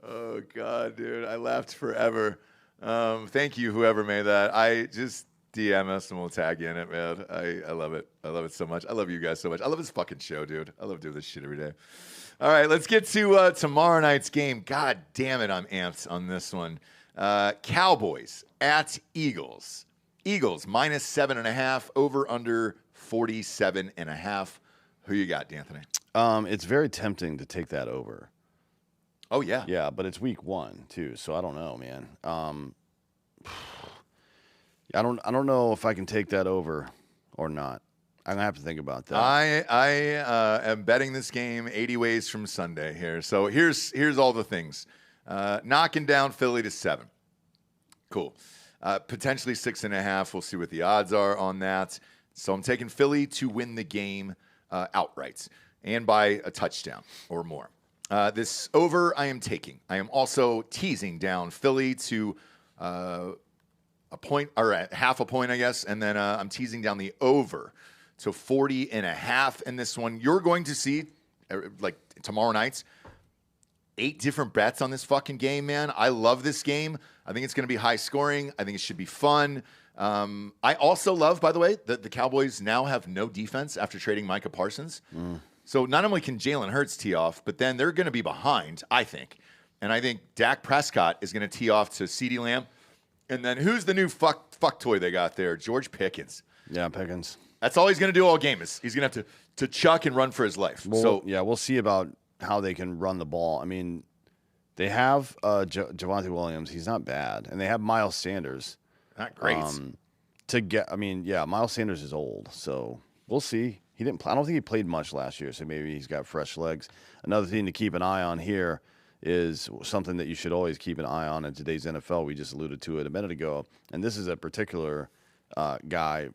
Oh, God, dude. I laughed forever. Thank you, whoever made that. I just DM us and we'll tag you in it, man. I love it. I love it so much. I love you guys so much. I love this fucking show, dude. I love doing this shit every day. All right, let's get to tomorrow night's game. God damn it, I'm amped on this one. Cowboys at Eagles. Eagles minus 7.5, over under 47.5. Who you got, D'Anthony? It's very tempting to take that over. Oh, yeah. Yeah, but it's week 1, too, so I don't know, man. I don't know if I can take that over or not. I'm gonna have to think about that. I am betting this game 80 ways from Sunday here. So here's all the things. Knocking down Philly to 7. Cool. Potentially 6.5. We'll see what the odds are on that. So I'm taking Philly to win the game outright and by a touchdown or more. This over I am taking. I am also teasing down Philly to a point or half a point, I guess, and then I'm teasing down the over to 40.5 in this one. You're going to see, like tomorrow night, 8 different bets on this fucking game, man. I love this game. I think it's going to be high scoring. I think it should be fun. I also love, by the way, that the Cowboys now have no defense after trading Micah Parsons. So not only can Jalen Hurts tee off, but then they're going to be behind, I think. And I think Dak Prescott is going to tee off to CeeDee Lamb. And then who's the new fuck toy they got there? George Pickens. Yeah, Pickens. That's all he's going to do all game is he's going to have to chuck and run for his life. Well, yeah, we'll see about how they can run the ball. I mean, they have Javonte Williams. He's not bad. And they have Miles Sanders. Not great. Miles Sanders is old, so we'll see. I don't think he played much last year, so maybe he's got fresh legs. Another thing to keep an eye on here is something that you should always keep an eye on in today's NFL. We just alluded to it a minute ago, and this is a particular guy,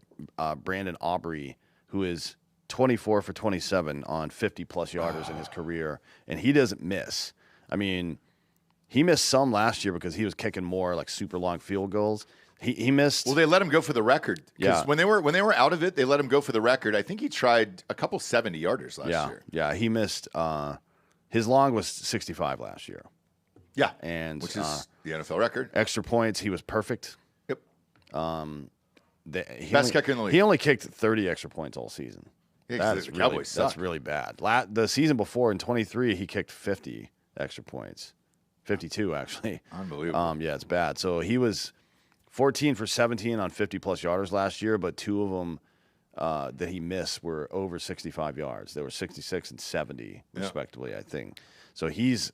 Brandon Aubrey, who is 24 for 27 on 50-plus yarders in his career, and he doesn't miss. I mean, he missed some last year because he was kicking more like super long field goals. He missed. Well, they let him go for the record. Yeah. When they were out of it, they let him go for the record. I think he tried a couple 70-yarders last year. Yeah, he missed. His long was 65 last year. Yeah, and which is the NFL record. Extra points, he was perfect. Yep. Best kicker in the league. He only kicked 30 extra points all season. Yeah, the Cowboys suck. That's really bad. The season before in 23, he kicked 50 extra points, 52 actually. Unbelievable. Yeah, it's bad. So he was 14 for 17 on 50-plus yarders last year, but 2 of them that he missed were over 65 yards. They were 66 and 70, respectively, I think. So he's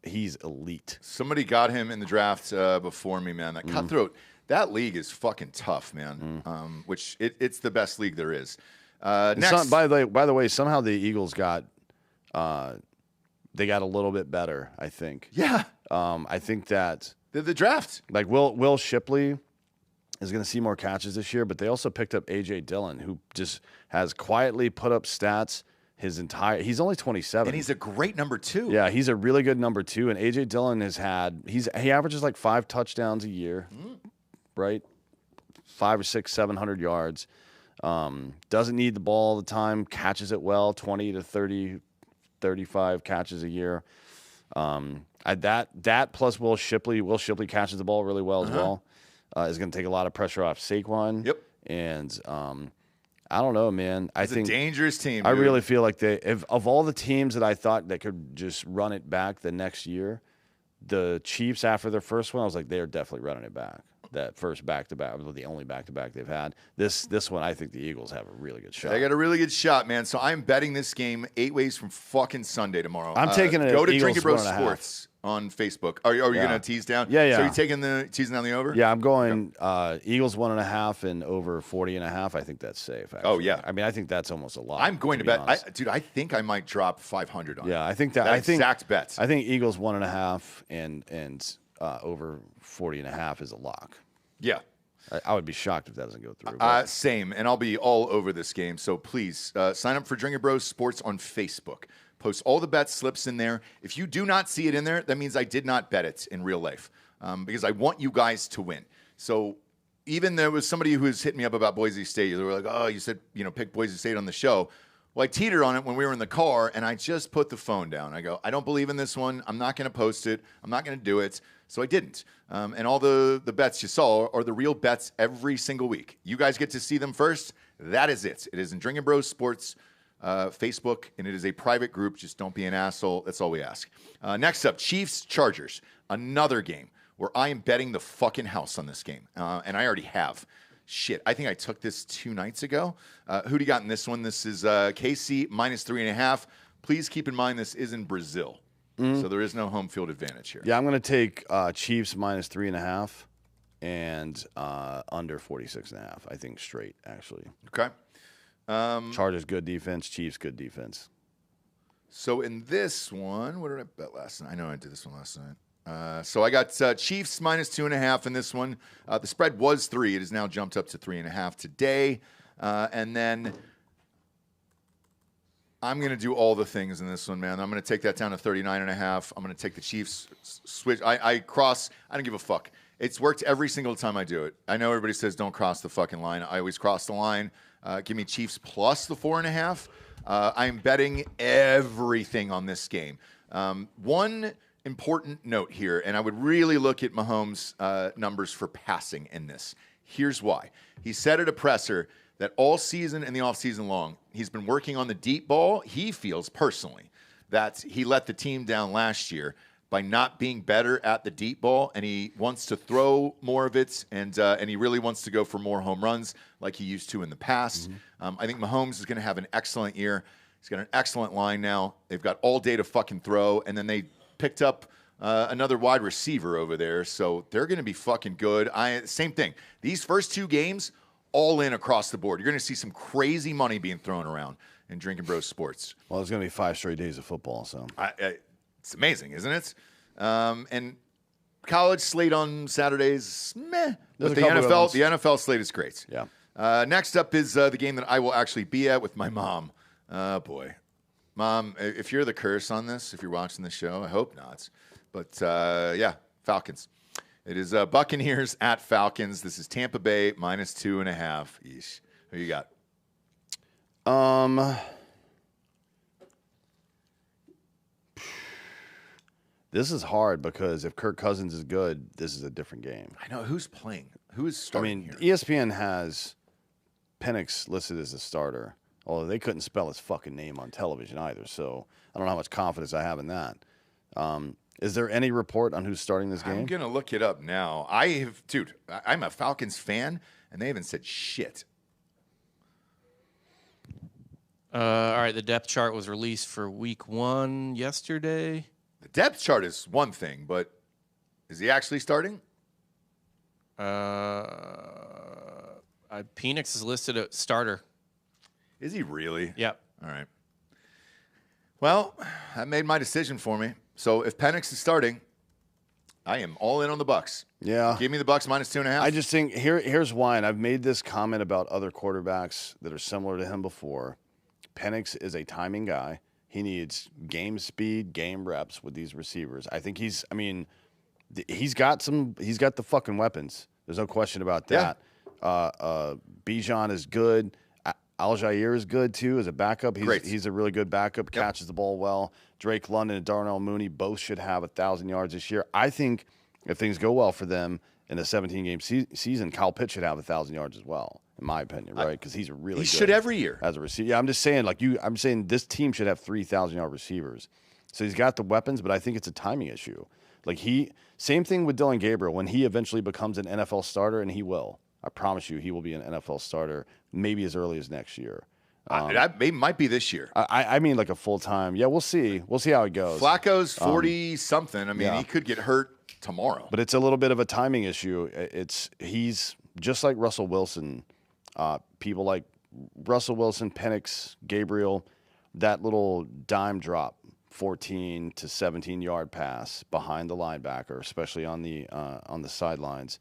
elite. Somebody got him in the draft before me, man. That cutthroat, that league is fucking tough, man. Which it's the best league there is. Next, by the way, somehow the Eagles got they got a little bit better, I think. Yeah. I think that the draft, like Will Shipley is going to see more catches this year, but they also picked up A.J. Dillon, who just has quietly put up stats he's only 27. And he's a great number 2. Yeah, he's a really good number 2. And A.J. Dillon he averages like 5 touchdowns a year, right? 500 or 700 yards. Doesn't need the ball all the time, catches it well, 20 to 30, 35 catches a year. That plus Will Shipley catches the ball really well as well. Is going to take a lot of pressure off Saquon. Yep. And I don't know, man. It's a dangerous team. I dude. really feel like of all the teams that I thought that could just run it back the next year, the Chiefs after their first one, I was like, they're definitely running it back. That first back-to-back was the only back-to-back they've had. This one, I think the Eagles have a really good shot. They got a really good shot, man. So I'm betting this game 8 ways from fucking Sunday tomorrow. I'm taking it. Go to Eagles Drinkin Bros 1.5. Sports on Facebook. Are you going to tease down? Yeah. So you're teasing down the over? Yeah, I'm going Eagles 1.5 and over 40.5. I think that's safe. Actually. Oh yeah. I mean, I think that's almost a lot. I'm going to bet, I think I might drop 500 on it. Yeah, I think that. I think exact bets. I think Eagles 1.5 and over 40.5 is a lock. Yeah. I would be shocked if that doesn't go through. Same, and I'll be all over this game. So please sign up for Drinkin Bros Sports on Facebook. Post all the bet slips in there. If you do not see it in there, that means I did not bet it in real life because I want you guys to win. So even there was somebody who was hitting me up about Boise State. They were like, oh, you said, pick Boise State on the show. Well, I teetered on it when we were in the car, and I just put the phone down. I go, I don't believe in this one. I'm not going to post it. I'm not going to do it. So I didn't. And all the bets you saw are the real bets every single week. You guys get to see them first. That is it. It is in Drinkin Bros Sports Facebook, and it is a private group. Just don't be an asshole. That's all we ask. Next up, Chiefs-Chargers. Another game where I am betting the fucking house on this game. And I already have. Shit, I think I took this 2 nights ago. Who do you got in this one? This is KC minus 3.5. Please keep in mind this is in Brazil. So there is no home field advantage here. Yeah, I'm going to take Chiefs minus 3.5 and under 46.5. I think straight, actually. Okay. Chargers, good defense. Chiefs, good defense. So in this one, what did I bet last night? I know I did this one last night. So I got Chiefs -2.5 in this one. The spread was 3. It has now jumped up to 3.5 today. And then I'm going to do all the things in this one, man. I'm going to take that down to 39.5. I'm going to take the Chiefs switch. I cross. I don't give a fuck. It's worked every single time I do it. I know everybody says don't cross the fucking line. I always cross the line. Give me Chiefs plus the 4.5. I'm betting everything on this game. One important note here, and I would really look at Mahomes' numbers for passing in this. Here's why. He said at a presser that all season and the offseason long, he's been working on the deep ball. He feels personally that he let the team down last year by not being better at the deep ball, and he wants to throw more of it, and he really wants to go for more home runs like he used to in the past. I think Mahomes is going to have an excellent year. He's got an excellent line now. They've got all day to fucking throw, and then they picked up another wide receiver over there, so they're going to be fucking good. Same thing. These first 2 games, all in across the board. You're going to see some crazy money being thrown around in Drinkin' Bros Sports. Well, it's going to be 5 straight days of football, so. It's amazing, isn't it? And college slate on Saturdays, meh. But the NFL slate is great. Yeah. Next up is the game that I will actually be at with my mom. Oh, boy. Mom, if you're the curse on this, if you're watching the show, I hope not. But, yeah, Falcons. It is Buccaneers at Falcons. This is Tampa Bay -2.5. Yeesh. Who you got? This is hard because if Kirk Cousins is good, this is a different game. I know. Who's playing? Who is starting here? ESPN has Penix listed as a starter, although they couldn't spell his fucking name on television either, so I don't know how much confidence I have in that. Is there any report on who's starting this game? I'm going to look it up now. I'm a Falcons fan, and they haven't said shit. All right, the depth chart was released for week 1 yesterday. The depth chart is one thing, but is he actually starting? Penix is listed as starter. Is he really? Yep. All right. Well, that made my decision for me. So if Penix is starting, I am all in on the Bucs. Yeah. Give me the Bucs -2.5. I just think here's why, and I've made this comment about other quarterbacks that are similar to him before. Penix is a timing guy. He needs game speed, game reps with these receivers. I think he's got the fucking weapons. There's no question about that. Yeah. Bijan is good. Aljair is good too as a backup. He's a really good backup. Yep. Catches the ball well. Drake London and Darnell Mooney both should have 1,000 yards this year. I think if things go well for them in a 17-game season, Kyle Pitts should have 1,000 yards as well, in my opinion, right? Because he's really good. He should every year as a receiver. Yeah, I'm just saying, I'm saying this team should have 3,000-yard receivers. So he's got the weapons, but I think it's a timing issue. Same thing with Dylan Gabriel. When he eventually becomes an NFL starter, and he will, I promise you, he will be an NFL starter maybe as early as next year. It might be this year. I mean, like a full-time. Yeah, we'll see. We'll see how it goes. Flacco's 40-something. I mean, he could get hurt tomorrow. But it's a little bit of a timing issue. He's just like Russell Wilson. People like Russell Wilson, Penix, Gabriel, that little dime drop, 14 to 17-yard pass behind the linebacker, especially on the sidelines.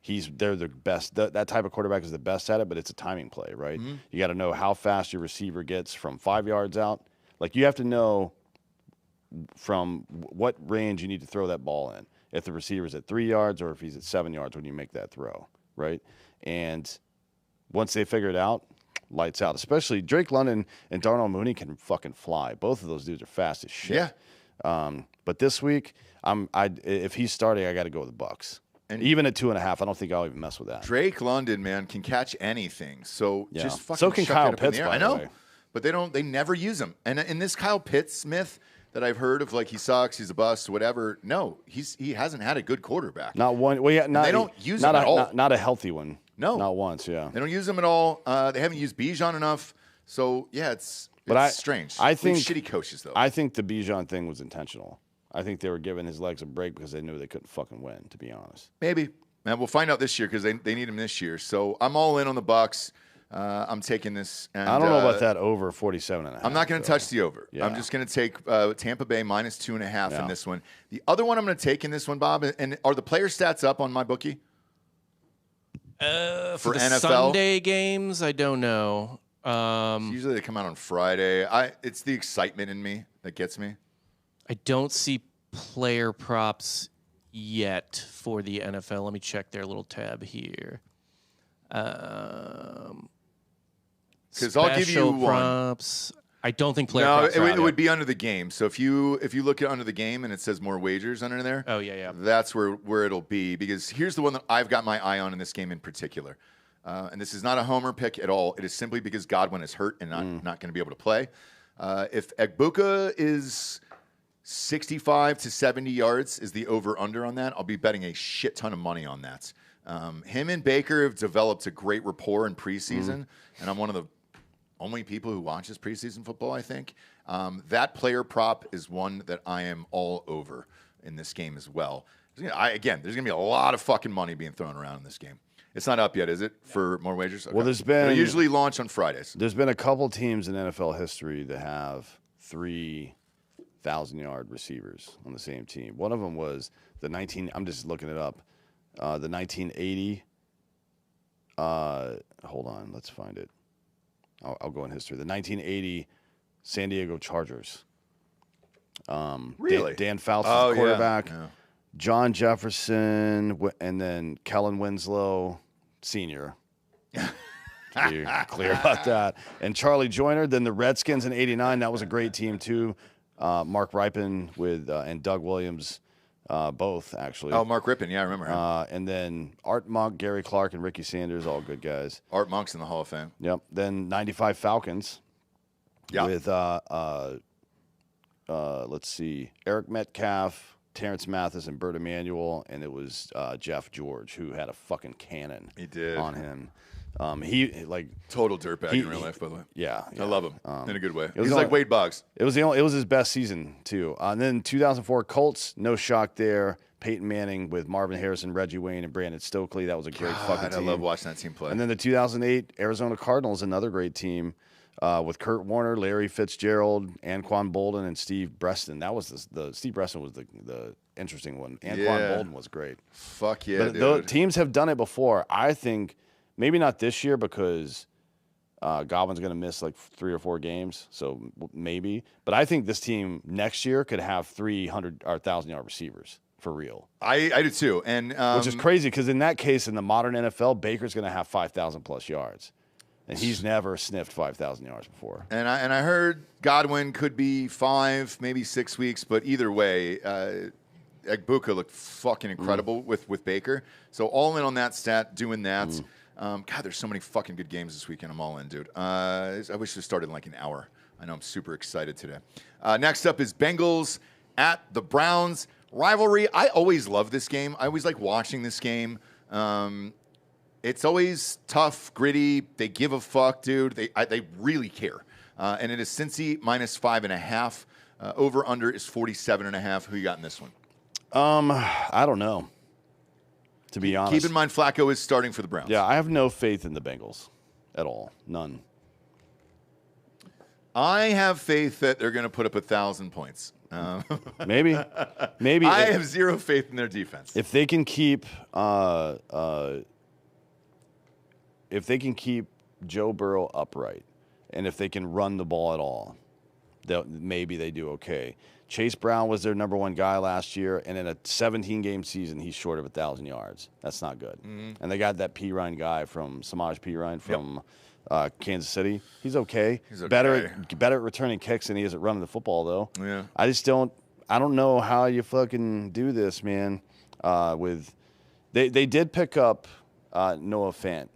They're the best. That type of quarterback is the best at it, but it's a timing play, right? Mm-hmm. You got to know how fast your receiver gets from 5 yards out. Like, you have to know from what range you need to throw that ball in. If the receiver's at 3 yards or if he's at 7 yards when you make that throw, right? And once they figure it out, lights out. Especially Drake London and Darnell Mooney can fucking fly. Both of those dudes are fast as shit. Yeah. But this week, if he's starting, I got to go with the Bucs. And even at 2.5, I don't think I'll even mess with that. Drake London, man, can catch anything. So just fucking so can Kyle Pitts, by the way. But they never use him. And in this Kyle Pitts myth that I've heard of, like, he sucks, he's a bust, whatever. No, he hasn't had a good quarterback. Not one. Well, yeah, they don't use him at all. Not a healthy one. No, not once. Yeah, they don't use him at all. They haven't used Bijan enough. So yeah, it's strange. I think shitty coaches though. I think the Bijan thing was intentional. I think they were giving his legs a break because they knew they couldn't fucking win. To be honest, maybe. Man, we'll find out this year because they need him this year. So I'm all in on the Bucs. I'm taking this. And, I don't know about that over 47.5. I'm not going to touch the over. Yeah. I'm just going to take Tampa Bay minus 2.5 in this one. The other one I'm going to take in this one, Bob, and are the player stats up on my bookie? For the NFL? Sunday games, I don't know. Usually they come out on Friday. It's the excitement in me that gets me. I don't see player props yet for the NFL. Let me check their little tab here. Because I'll give you one. Props. I don't think player No, props are out it would yet. be under the game. So if you look at under the game and it says more wagers under there, Oh, yeah. that's where it'll be. Because here's the one that I've got my eye on in this game in particular. And this is not a homer pick at all. It is simply because Godwin is hurt and not going to be able to play. If Egbuka is 65 to 70 yards is the over-under on that, I'll be betting a shit ton of money on that. Him and Baker have developed a great rapport in preseason, and I'm one of the only people who watches preseason football, I think. That player prop is one that I am all over in this game as well. Again, there's going to be a lot of fucking money being thrown around in this game. It's not up yet, is it, for more wagers? Okay. Well, They usually launch on Fridays. There's been a couple teams in NFL history that have 3,000-yard receivers on the same team. One of them was I'm just looking it up, the 1980. Hold on, let's find it. I'll go in history. The 1980 San Diego Chargers. Really? Dan Fouts was the quarterback. Yeah. John Jefferson, and then Kellen Winslow Sr. Be clear about that. And Charlie Joyner. Then the Redskins in '89. That was a great team too. Mark Ripon and Doug Williams, both actually. Oh, Mark Rippon. Yeah, I remember him. And then Art Monk, Gary Clark, and Ricky Sanders, all good guys. Art Monk's in the Hall of Fame. Yep. Then '95 Falcons. Yeah. With let's see, Eric Metcalf, Terrence Mathis, and Bert Emanuel, and it was Jeff George who had a fucking cannon. He did. On him. He total dirtbag in real life, by the way. Yeah, I love him in a good way. was He's like Wade Boggs. It was his best season too. And then 2004 Colts, no shock there. Peyton Manning with Marvin Harrison, Reggie Wayne, and Brandon Stokely. That was a great fucking team. I love watching that team play. And then the 2008 Arizona Cardinals, another great team with Kurt Warner, Larry Fitzgerald, Anquan Bolden, and Steve Breston. That was the Steve Breston was the interesting one. Anquan Bolden was great. Fuck yeah, but dude. Teams have done it before. I think maybe not this year because Godwin's going to miss like 3 or 4 games, so maybe. But I think this team next year could have 300 or 1,000-yard receivers for real. I do too, and which is crazy because in that case, in the modern NFL, Baker's going to have 5,000 plus yards, and he's never sniffed 5,000 yards before. And I heard Godwin could be 5, maybe 6 weeks, but either way, Egbuka looked fucking incredible with Baker. So all in on that stat, doing that. God, there's so many fucking good games this weekend. I'm all in, dude. I wish it started in like an hour. I know I'm super excited today. Next up is Bengals at the Browns. Rivalry. I always love this game. I always like watching this game. It's always tough, gritty. They give a fuck, dude. They really care. And it is Cincy minus 5.5. Over under is 47.5. Who you got in this one? I don't know. To be honest, Keep in mind Flacco is starting for the Browns. Yeah, I have no faith in the Bengals at all. None. I have faith that they're going to put up 1,000 points. Maybe. I have zero faith in their defense. If they can keep, Joe Burrow upright, and if they can run the ball at all, maybe they do okay. Chase Brown was their number 1 guy last year, and in a 17-game season, he's short of 1,000 yards. That's not good. And they got that Pirine guy Samaj Pirine from Kansas City. He's okay. Better at returning kicks than he is at running the football, though. Yeah. I don't know how you fucking do this, man. They did pick up Noah Fant.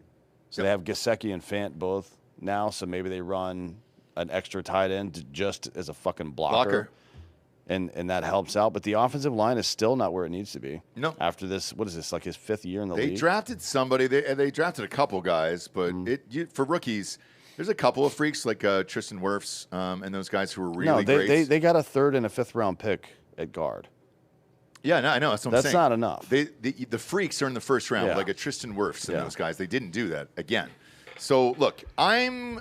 So they have Gesicki and Fant both now, so maybe they run an extra tight end just as a fucking blocker. And that helps out. But the offensive line is still not where it needs to be. No. After this, what is this, like his 5th year in the league? They drafted somebody. They drafted a couple guys, but for rookies, there's a couple of freaks like Tristan Wirfs and those guys who were really great. They got a 3rd and a 5th round pick at guard. Yeah, no, I know. That's what I'm saying. That's not enough. The freaks are in the first round, Yeah. like a Tristan Wirfs and Yeah. those guys. They didn't do that again. So, look, I'm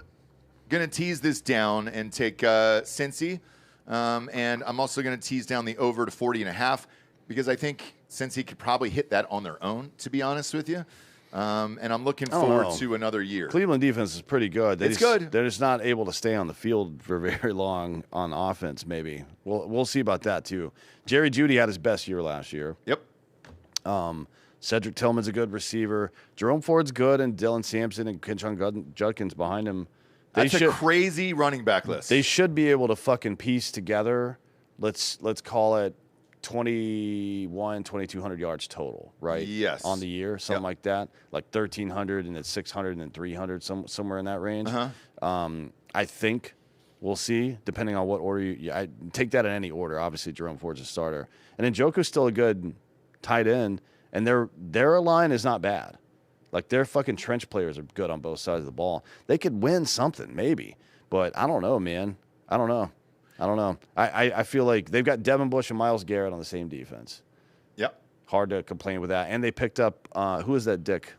going to tease this down and take Cincy. And I'm also going to tease down the over to 40.5 because I think Cincy could probably hit that on their own, to be honest with you. And I'm looking forward to another year. Cleveland defense is pretty good. It's good. They're just not able to stay on the field for very long on offense, maybe. We'll see about that, too. Jerry Jeudy had his best year last year. Yep. Cedric Tillman's a good receiver. Jerome Ford's good, and Dylan Sampson and Quinshon Judkins behind him. That's a crazy running back list. They should be able to fucking piece together, let's call it 2,200 yards total, right? Yes. On the year, something like that. Like 1,300 and then 600 and then 300, somewhere in that range. I think we'll see, depending on what order I take that in any order. Obviously, Jerome Ford's a starter. And then Njoku's still a good tight end, and their line is not bad. Like, their fucking trench players are good on both sides of the ball. They could win something, maybe. But I don't know, man. I don't know. I feel like they've got Devin Bush and Myles Garrett on the same defense. Yep. Hard to complain with that. And they picked up, who is that dick?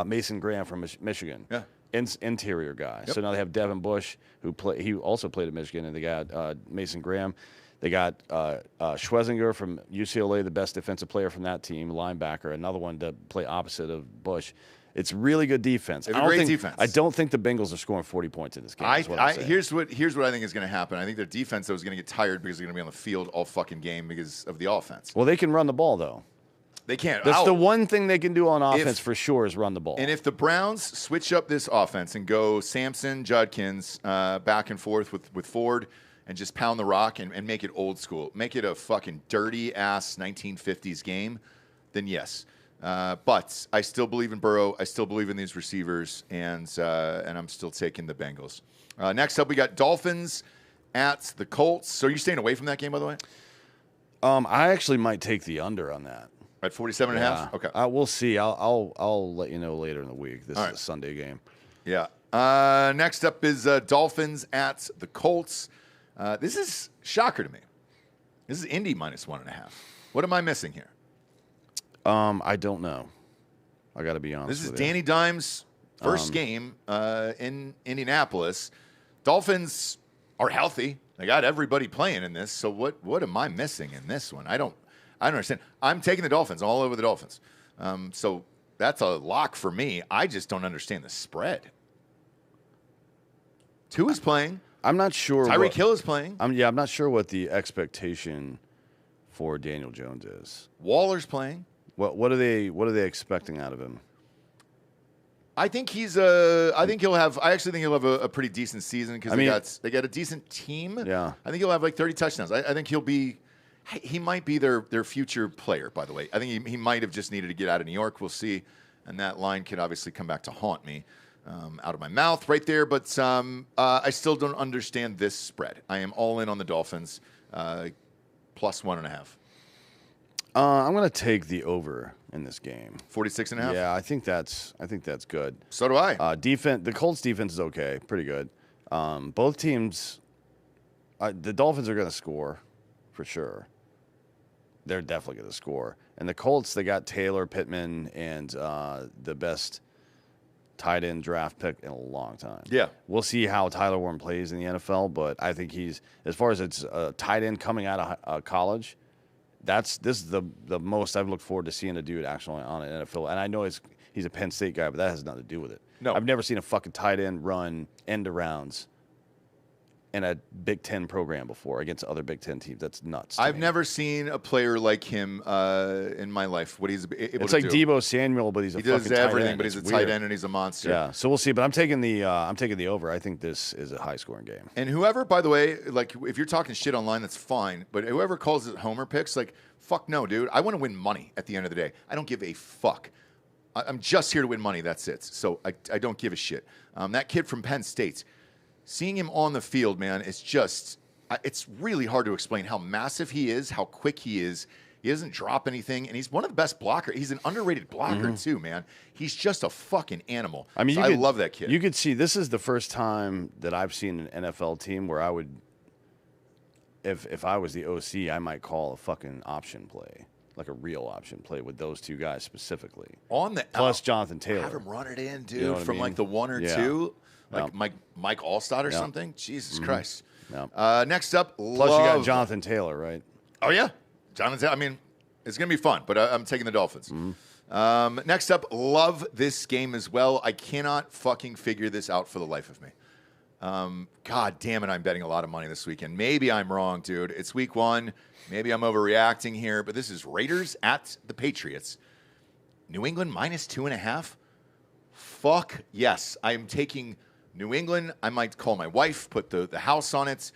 Mason Graham from Michigan. Yeah. Interior guy. Yep. So now they have Devin Bush, he also played at Michigan, and they got Mason Graham. They got Schwesinger from UCLA, the best defensive player from that team, linebacker, another one to play opposite of Bush. It's really good defense. Great defense. I don't think the Bengals are scoring 40 points in this game. Here's what I think is going to happen. I think their defense, though, is going to get tired because they're going to be on the field all fucking game because of the offense. Well, they can run the ball, though. They can't. That's the one thing they can do on offense for sure is run the ball. And if the Browns switch up this offense and go Sampson, Judkins, back and forth with Ford and just pound the rock and make it old school, make it a fucking dirty-ass 1950s game, then yes. But I still believe in Burrow. I still believe in these receivers, and I'm still taking the Bengals. Next up, we got Dolphins at the Colts. So are you staying away from that game, by the way? I actually might take the under on that. At 47.5? Okay. We'll see. I'll let you know later in the week. This is a Sunday game. Yeah. Next up is Dolphins at the Colts. This is shocker to me. This is Indy -1.5. What am I missing here? I don't know. I got to be honest. This is with you. Danny Dimes' first game in Indianapolis. Dolphins are healthy. They got everybody playing in this. So what am I missing in this one? I don't understand. I'm taking the Dolphins all over the Dolphins. So that's a lock for me. I just don't understand the spread. Tua's playing. I'm not sure. Tyreek Hill is playing. I'm not sure what the expectation for Daniel Jones is. Waller's playing. What are they expecting out of him? I think I actually think he'll have a pretty decent season because they got a decent team. Yeah. I think he'll have like 30 touchdowns. I think he might be their future player, by the way. I think he might have just needed to get out of New York. We'll see. And that line could obviously come back to haunt me out of my mouth right there. But I still don't understand this spread. I am all in on the Dolphins, +1.5. I'm going to take the over in this game. 46.5? Yeah, I think that's good. So do I. The Colts defense is okay, pretty good. Both teams, the Dolphins are going to score for sure. They're definitely going to score. And the Colts, they got Taylor, Pittman, and the best tight end draft pick in a long time. Yeah. We'll see how Tyler Warren plays in the NFL, but I think as far as it's a tight end coming out of college, this is the most I've looked forward to seeing a dude actually on an NFL. And I know he's a Penn State guy, but that has nothing to do with it. No. I've never seen a fucking tight end run end arounds in a Big Ten program before against other Big Ten teams. That's nuts. I've never seen a player like him in my life. What he's able to do. It's like Deebo Samuel, but he's a fucking tight end. He does everything, but he's a It's tight weird. end and he's a monster. Yeah, so we'll see. But I'm taking the over. I think this is a high scoring game. And whoever, by the way, like if you're talking shit online, that's fine. But whoever calls it homer picks, like fuck no, dude. I want to win money at the end of the day. I don't give a fuck. I'm just here to win money. That's it. So I don't give a shit. That kid from Penn State, seeing him on the field, man, it's really hard to explain how massive he is, how quick he is. He doesn't drop anything, and he's one of the best blockers. He's an underrated blocker too, man. He's just a fucking animal. I mean, I love that kid. You could see this is the first time that I've seen an NFL team where I would, if I was the OC, I might call a fucking option play. like a real option play with those two guys specifically. On the Plus Jonathan Taylor. Have him run it in, dude, You know what I from mean? like the 1 or Yeah. 2, like Yeah. Mike Allstott or Yeah. something. Jesus Christ. Yeah. Next up, Plus you got Jonathan Taylor, right? Oh yeah, Jonathan. I mean, it's gonna be fun, but I'm taking the Dolphins. Next up, love this game as well. I cannot fucking figure this out for the life of me. God damn it, I'm betting a lot of money this weekend. Maybe I'm wrong, dude. It's week 1. Maybe I'm overreacting here, but this is Raiders at the Patriots. New England minus 2.5. Fuck yes, I am taking New England. I might call my wife, put the house on it,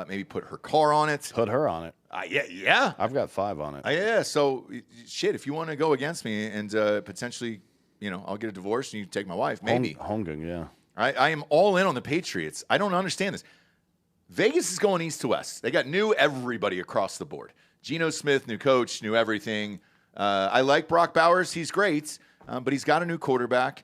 maybe put her car on it. Put her on it. Yeah. I've got 5 on it. Yeah, so shit, if you want to go against me and potentially, I'll get a divorce and you take my wife, maybe. Holmgren, yeah. I am all in on the Patriots. I don't understand this. Vegas is going east to west. They got new everybody across the board. Geno Smith, new coach, new everything. I like Brock Bowers. He's great, but he's got a new quarterback.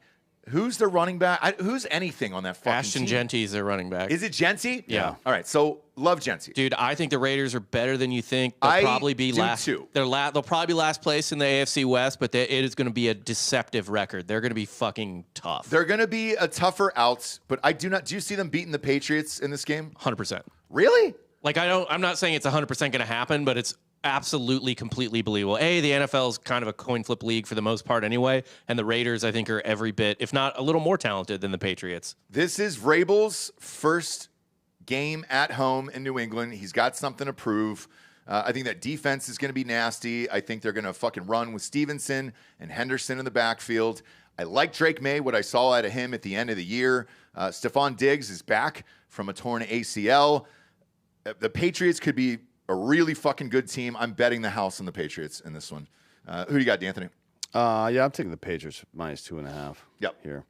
Who's the running back? Who's anything on that fucking Ashton team? Genty's their running back. Is it Genty? Yeah. All right, so love Genty. Dude, I think the Raiders are better than you think. They'll I probably be do last. too. They'll probably be last place in the AFC West, but it is going to be a deceptive record. They're going to be fucking tough. They're going to be a tougher out, but I do not. Do you see them beating the Patriots in this game? 100%. Really? Like I'm not saying it's 100% going to happen, but it's absolutely completely believable. The NFL is kind of a coin flip league for the most part anyway, and the Raiders I think are every bit, if not a little more talented than the Patriots. This is Vrabel's first game at home in New England. He's got something to prove. I think that defense is going to be nasty. I think they're going to fucking run with Stevenson and Henderson in the backfield. I like Drake May, what I saw out of him at the end of the year. Stephon Diggs is back from a torn ACL. The Patriots could be a really fucking good team. I'm betting the house on the Patriots in this one. Who do you got, D'Anthony? Yeah, I'm taking the Patriots minus 2.5. Yep. Here.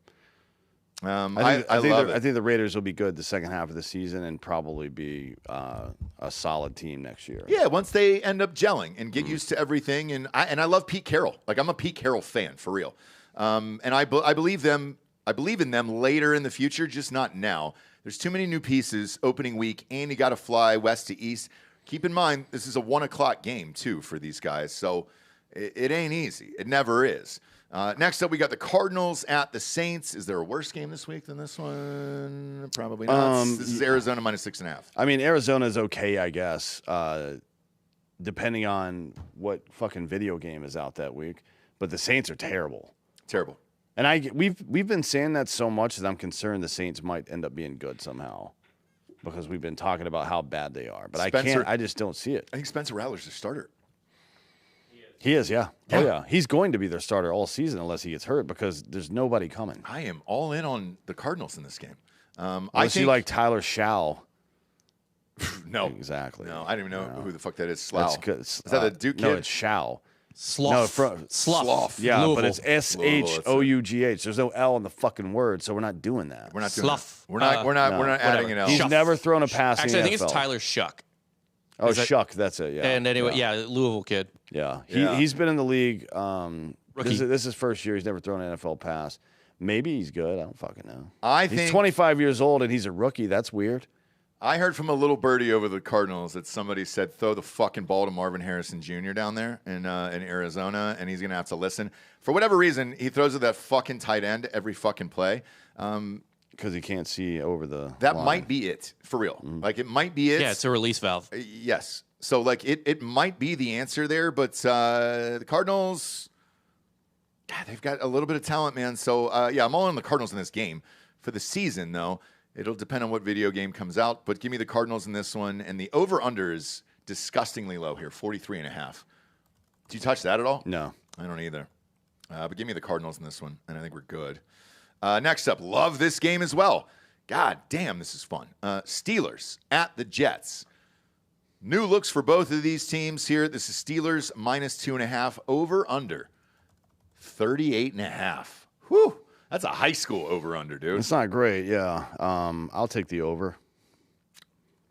I love it. I think the Raiders will be good the second half of the season and probably be a solid team next year. Yeah, once they end up gelling and get used to everything, and I love Pete Carroll. Like I'm a Pete Carroll fan for real, and I believe them. I believe in them later in the future, just not now. There's too many new pieces opening week, and you got to fly west to east. Keep in mind, this is a 1:00 game too for these guys, so it ain't easy. It never is. Next up, we got the Cardinals at the Saints. Is there a worse game this week than this one? Probably not. This is Arizona minus 6.5. I mean, Arizona's okay, I guess, depending on what fucking video game is out that week. But the Saints are terrible. Terrible. And we've been saying that so much that I'm concerned the Saints might end up being good somehow because we've been talking about how bad they are. But I just don't see it. I think Spencer Rattler's the starter. He is, yeah. Oh, yeah. He's going to be their starter all season unless he gets hurt because there's nobody coming. I am all in on the Cardinals in this game. I think like Tyler Shaw. No. Exactly. No, I don't even know who the fuck that is. Slough. That's good. Is that the Duke kid? No, it's Shaw. Slough. No, Slough. Yeah, Louisville. but it's SHOUGH. There's no L in the fucking word, so we're not doing that. We're not doing Slough. that. We're not adding an L. He's never thrown a pass Actually, I in the think it's NFL. Tyler Shuck. Oh, Shuck, that's it, yeah. And anyway, Louisville kid. Yeah. Yeah. He's been in the league. Rookie. This is his first year. He's never thrown an NFL pass. Maybe he's good. I don't fucking know. I He's think 25 years old and he's a rookie. That's weird. I heard from a little birdie over the Cardinals that somebody said throw the fucking ball to Marvin Harrison Jr. down there in Arizona, and he's gonna have to listen. For whatever reason, he throws to that fucking tight end every fucking play. Because he can't see over the That line. might be it for real. Like it might be it. Yeah, it's a release valve. Yes. So like it might be the answer there, but the Cardinals, God, they've got a little bit of talent, man. So I'm all in the Cardinals in this game. For the season, though, it'll depend on what video game comes out. But give me the Cardinals in this one, and the over/under is disgustingly low here, 43.5. Do you touch that at all? No. I don't either. But give me the Cardinals in this one, and I think we're good. Next up, love this game as well. God damn, this is fun. Steelers at the Jets. New looks for both of these teams here. This is Steelers minus 2.5, over/under 38.5. Whew, that's a high school over/under, dude. It's not great, yeah. I'll take the over.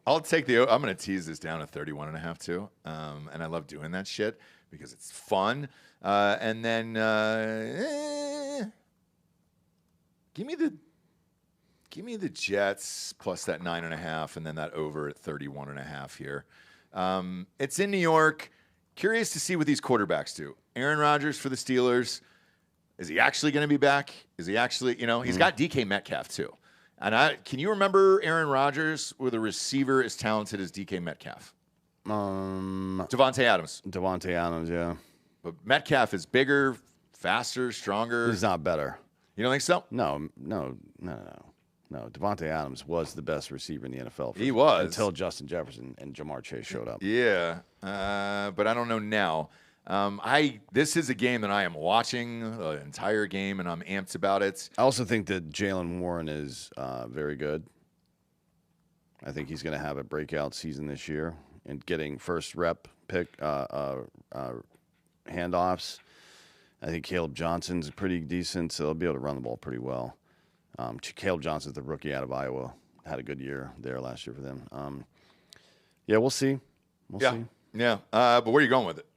I'll take the. I'm going to tease this down to 31.5 too, and I love doing that shit because it's fun. And then give me the Jets plus that 9.5, and then that over at 31.5 here. It's in New York. curious to see what these quarterbacks do. Aaron Rodgers for the Steelers. Is he actually going to be back? Is he actually, he's got DK Metcalf too. And can you remember Aaron Rodgers with a receiver as talented as DK Metcalf? Devontae Adams. Devontae Adams, yeah. But Metcalf is bigger, faster, stronger. He's not better. You don't think so? No. Devontae Adams was the best receiver in the NFL. He was. Until Justin Jefferson and Jamar Chase showed up. Yeah, but I don't know now. This is a game that I am watching the entire game, and I'm amped about it. I also think that Jalen Warren is very good. I think he's going to have a breakout season this year and getting first rep pick handoffs. I think Caleb Johnson's pretty decent, so they'll be able to run the ball pretty well. Caleb Johnson's the rookie out of Iowa. Had a good year there last year for them. Yeah, we'll see. We'll see. Yeah. But where are you going with it?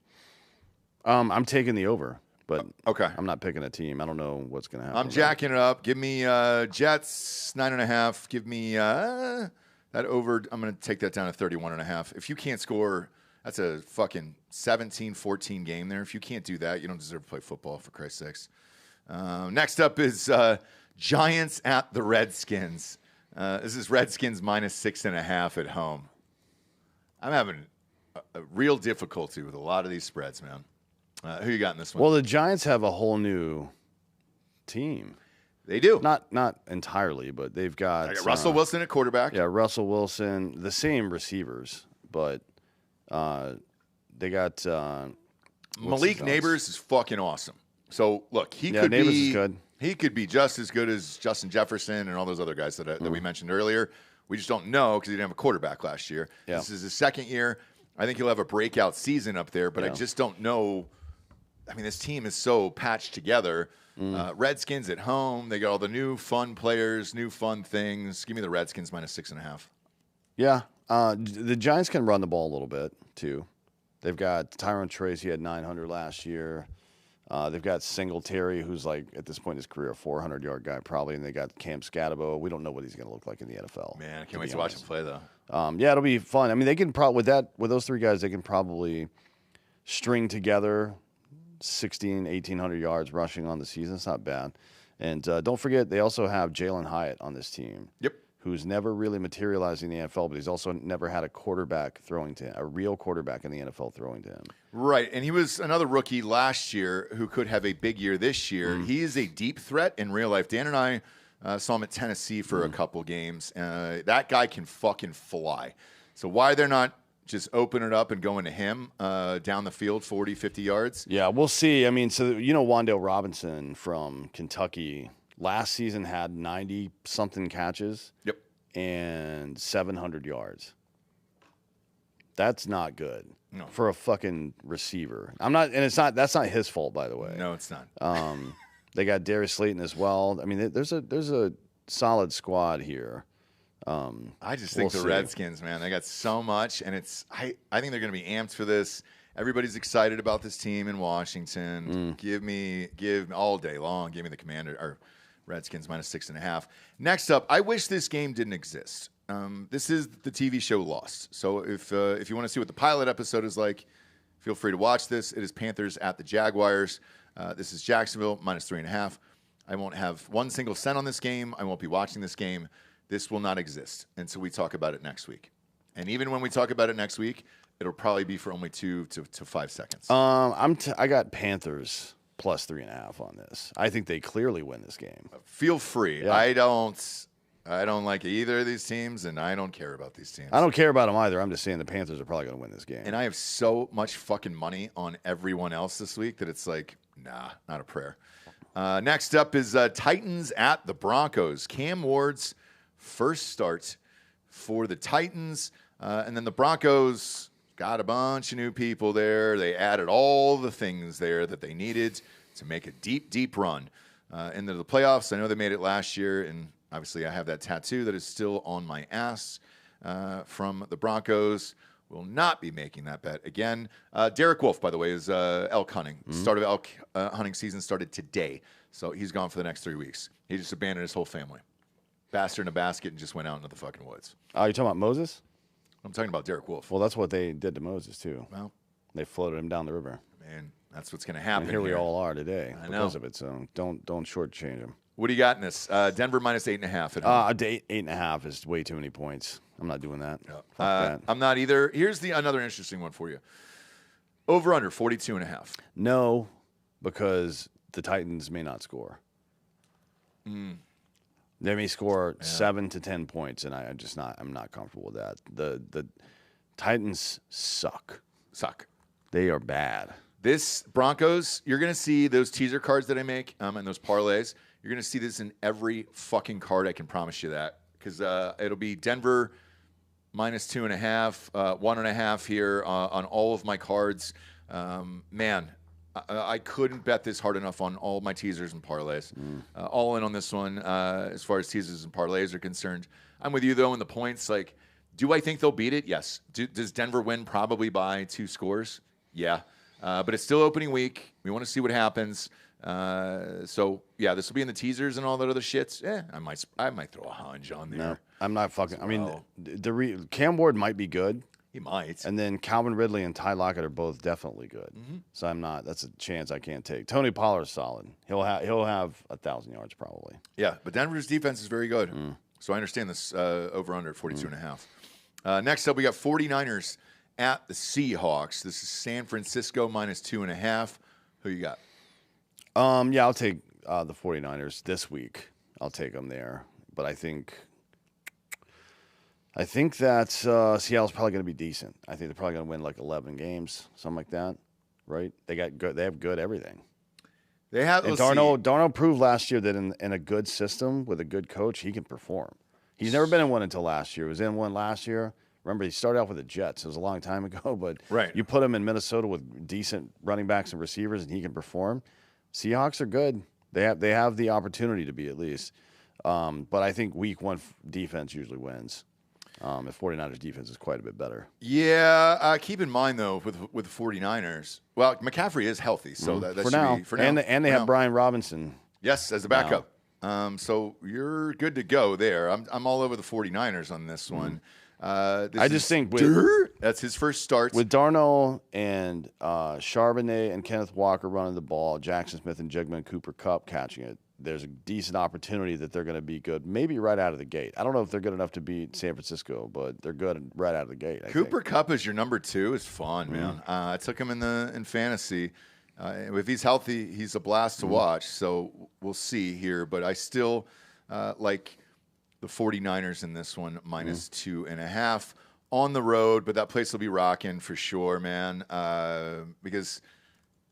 I'm taking the over, but okay. I'm not picking a team. I don't know what's going to happen. I'm jacking it up. Give me Jets 9.5. Give me that over. I'm going to take that down to 31.5. If you can't score, that's a fucking 17-14 game there. If you can't do that, you don't deserve to play football, for Christ's sakes. Next up is Giants at the Redskins. This is Redskins minus 6.5 at home. I'm having a real difficulty with a lot of these spreads, man. Who you got in this one? Well, the Giants have a whole new team. They do. Not entirely, but they've got Russell Wilson at quarterback. Yeah, Russell Wilson, the same receivers, but they got Malik Neighbors is fucking awesome. So look, Neighbors is good. He could be just as good as Justin Jefferson and all those other guys that we mentioned earlier. We just don't know because he didn't have a quarterback last year. Yeah. This is his second year. I think he'll have a breakout season up there, but I just don't know. I mean, this team is so patched together. Redskins at home. They got all the new fun players, new fun things. Give me the Redskins minus 6.5. Yeah. The Giants can run the ball a little bit, too. They've got Tyrone Trace. He had 900 last year. They've got Singletary, who's like at this point in his career a 400-yard guy probably, and they got Cam Scatabo. We don't know what he's going to look like in the NFL. Man, I can't wait to watch him play though. Yeah, it'll be fun. I mean, they can probably with those three guys, they can probably string together 1,800 yards rushing on the season. It's not bad. And don't forget, they also have Jalen Hyatt on this team. Yep. Who's never really materialized in the NFL, but he's also never had a quarterback throwing to him, a real quarterback in the NFL throwing to him. Right, and he was another rookie last year who could have a big year this year. He is a deep threat in real life. Dan and I saw him at Tennessee for a couple games. That guy can fucking fly. So why they're not just open it up and going to him down the field 40, 50 yards? Yeah, we'll see. I mean, so Wan'Dale Robinson from Kentucky last season had 90-something catches. Yep. And 700 yards. That's not good No. for a fucking receiver. That's not his fault, by the way. No, it's not. They got Darius Slayton as well. I mean, there's a solid squad here. I just think the Redskins, man, they got so much, and I think they're going to be amped for this. Everybody's excited about this team in Washington. Give all day long. Give me the Commander or Redskins minus 6.5. Next up, I wish this game didn't exist. This is the TV show Lost. So if you want to see what the pilot episode is like, feel free to watch this. It is Panthers at the Jaguars. This is Jacksonville minus 3.5. I won't have one single cent on this game. I won't be watching this game. This will not exist until we talk about it next week. And even when we talk about it next week, it'll probably be for only 2 to 5 seconds. I got Panthers plus 3.5 on this. I think they clearly win this game. Feel free. Yeah. I don't like either of these teams, and I don't care about these teams. I don't care about them either. I'm just saying the Panthers are probably going to win this game. And I have so much fucking money on everyone else this week that it's like, nah, not a prayer. Next up is Titans at the Broncos. Cam Ward's first start for the Titans. And then the Broncos got a bunch of new people there. They added all the things there that they needed to make a deep, deep run into the playoffs. I know they made it last year, and obviously I have that tattoo that is still on my ass from the Broncos. Will not be making that bet again. Derek Wolfe, by the way, is elk hunting. Start of elk hunting season started today, so he's gone for the next 3 weeks. He just abandoned his whole family. Bastard in a basket and just went out into the fucking woods. Oh, you're talking about Moses? I'm talking about Derek Wolfe. Well, that's what they did to Moses, too. Well, They floated him down the river. Man, that's what's going to happen. And here we all are today because know. of it. So don't shortchange them. What do you got in this? Denver minus 8.5 at home. 8.5 is way too many points. I'm not doing that. No. Fuck that. I'm not either. Here's another interesting one for you. Over under 42.5. No, because the Titans may not score. They may score 7 to 10 points, and I'm not comfortable with that. The Titans suck. They are bad. This Broncos, you're going to see those teaser cards that I make and those parlays. You're going to see this in every fucking card. I can promise you that, because it'll be Denver minus 2.5, 1.5 here on all of my cards. Man, I couldn't bet this hard enough on all my teasers and parlays. All in on this one as far as teasers and parlays are concerned. I'm with you, though, in the points. Like, do I think they'll beat it? Yes. Does Denver win probably by 2 scores? Yeah. But it's still opening week. We want to see what happens. So, yeah, this will be in the teasers and all that other shits. I might throw a hunch on there. No, I'm not fucking. I mean, Cam Ward might be good. He might. And then Calvin Ridley and Ty Lockett are both definitely good. So I'm not. That's a chance I can't take. Tony Pollard's solid. He'll have 1,000 yards probably. Yeah, but Denver's defense is very good. So I understand this over under 42.5. Next up, we got 49ers at the Seahawks. This is San Francisco minus 2.5. Who you got? Yeah, I'll take the 49ers this week. I'll take them there. But I think that Seattle's probably going to be decent. I think they're probably going to win like 11 games, something like that, right? They have good everything. They have. And Darnold proved last year that in a good system with a good coach, he can perform. He's never been in one until last year. He was in one last year. Remember, he started off with the Jets. It was a long time ago, but you put him in Minnesota with decent running backs and receivers, and he can perform. Seahawks are good. They have the opportunity to be at least. But I think week one defense usually wins. The 49ers defense is quite a bit better. Yeah, keep in mind, though, with the 49ers, well, McCaffrey is healthy, so that for should now. be for now. And they have Brian Robinson. Yes, as a backup. So you're good to go there. I'm all over the 49ers on this one. I just think that's his first start. With Darnold and Charbonnet and Kenneth Walker running the ball, Jackson Smith and Jigman Cooper Kupp catching it, there's a decent opportunity that they're going to be good, maybe right out of the gate. I don't know if they're good enough to beat San Francisco, but they're good right out of the gate. Cooper Kupp as your number 2 is fun, man. I took him in fantasy. If he's healthy, he's a blast to watch. So we'll see here, but I still like the 49ers in this one, minus 2.5 on the road, but that place will be rocking for sure, man, because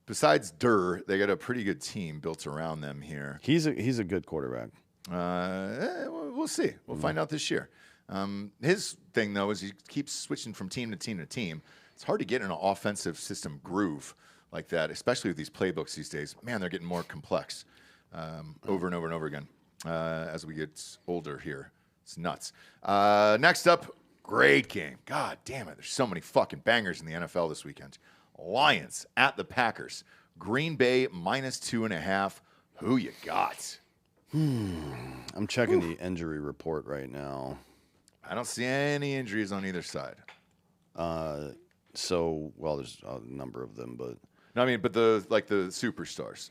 besides Durr, they got a pretty good team built around them here. He's a good quarterback. We'll see. We'll find out this year. His thing, though, is he keeps switching from team to team to team. It's hard to get in an offensive system groove like that, especially with these playbooks these days. Man, they're getting more complex over and over and over again as we get older here. It's nuts. Next up, great game. God damn it. There's so many fucking bangers in the NFL this weekend. Lions at the Packers. Green Bay minus 2.5. Who you got? I'm checking the injury report right now. I don't see any injuries on either side. There's a number of them, but No, I mean, but the superstars.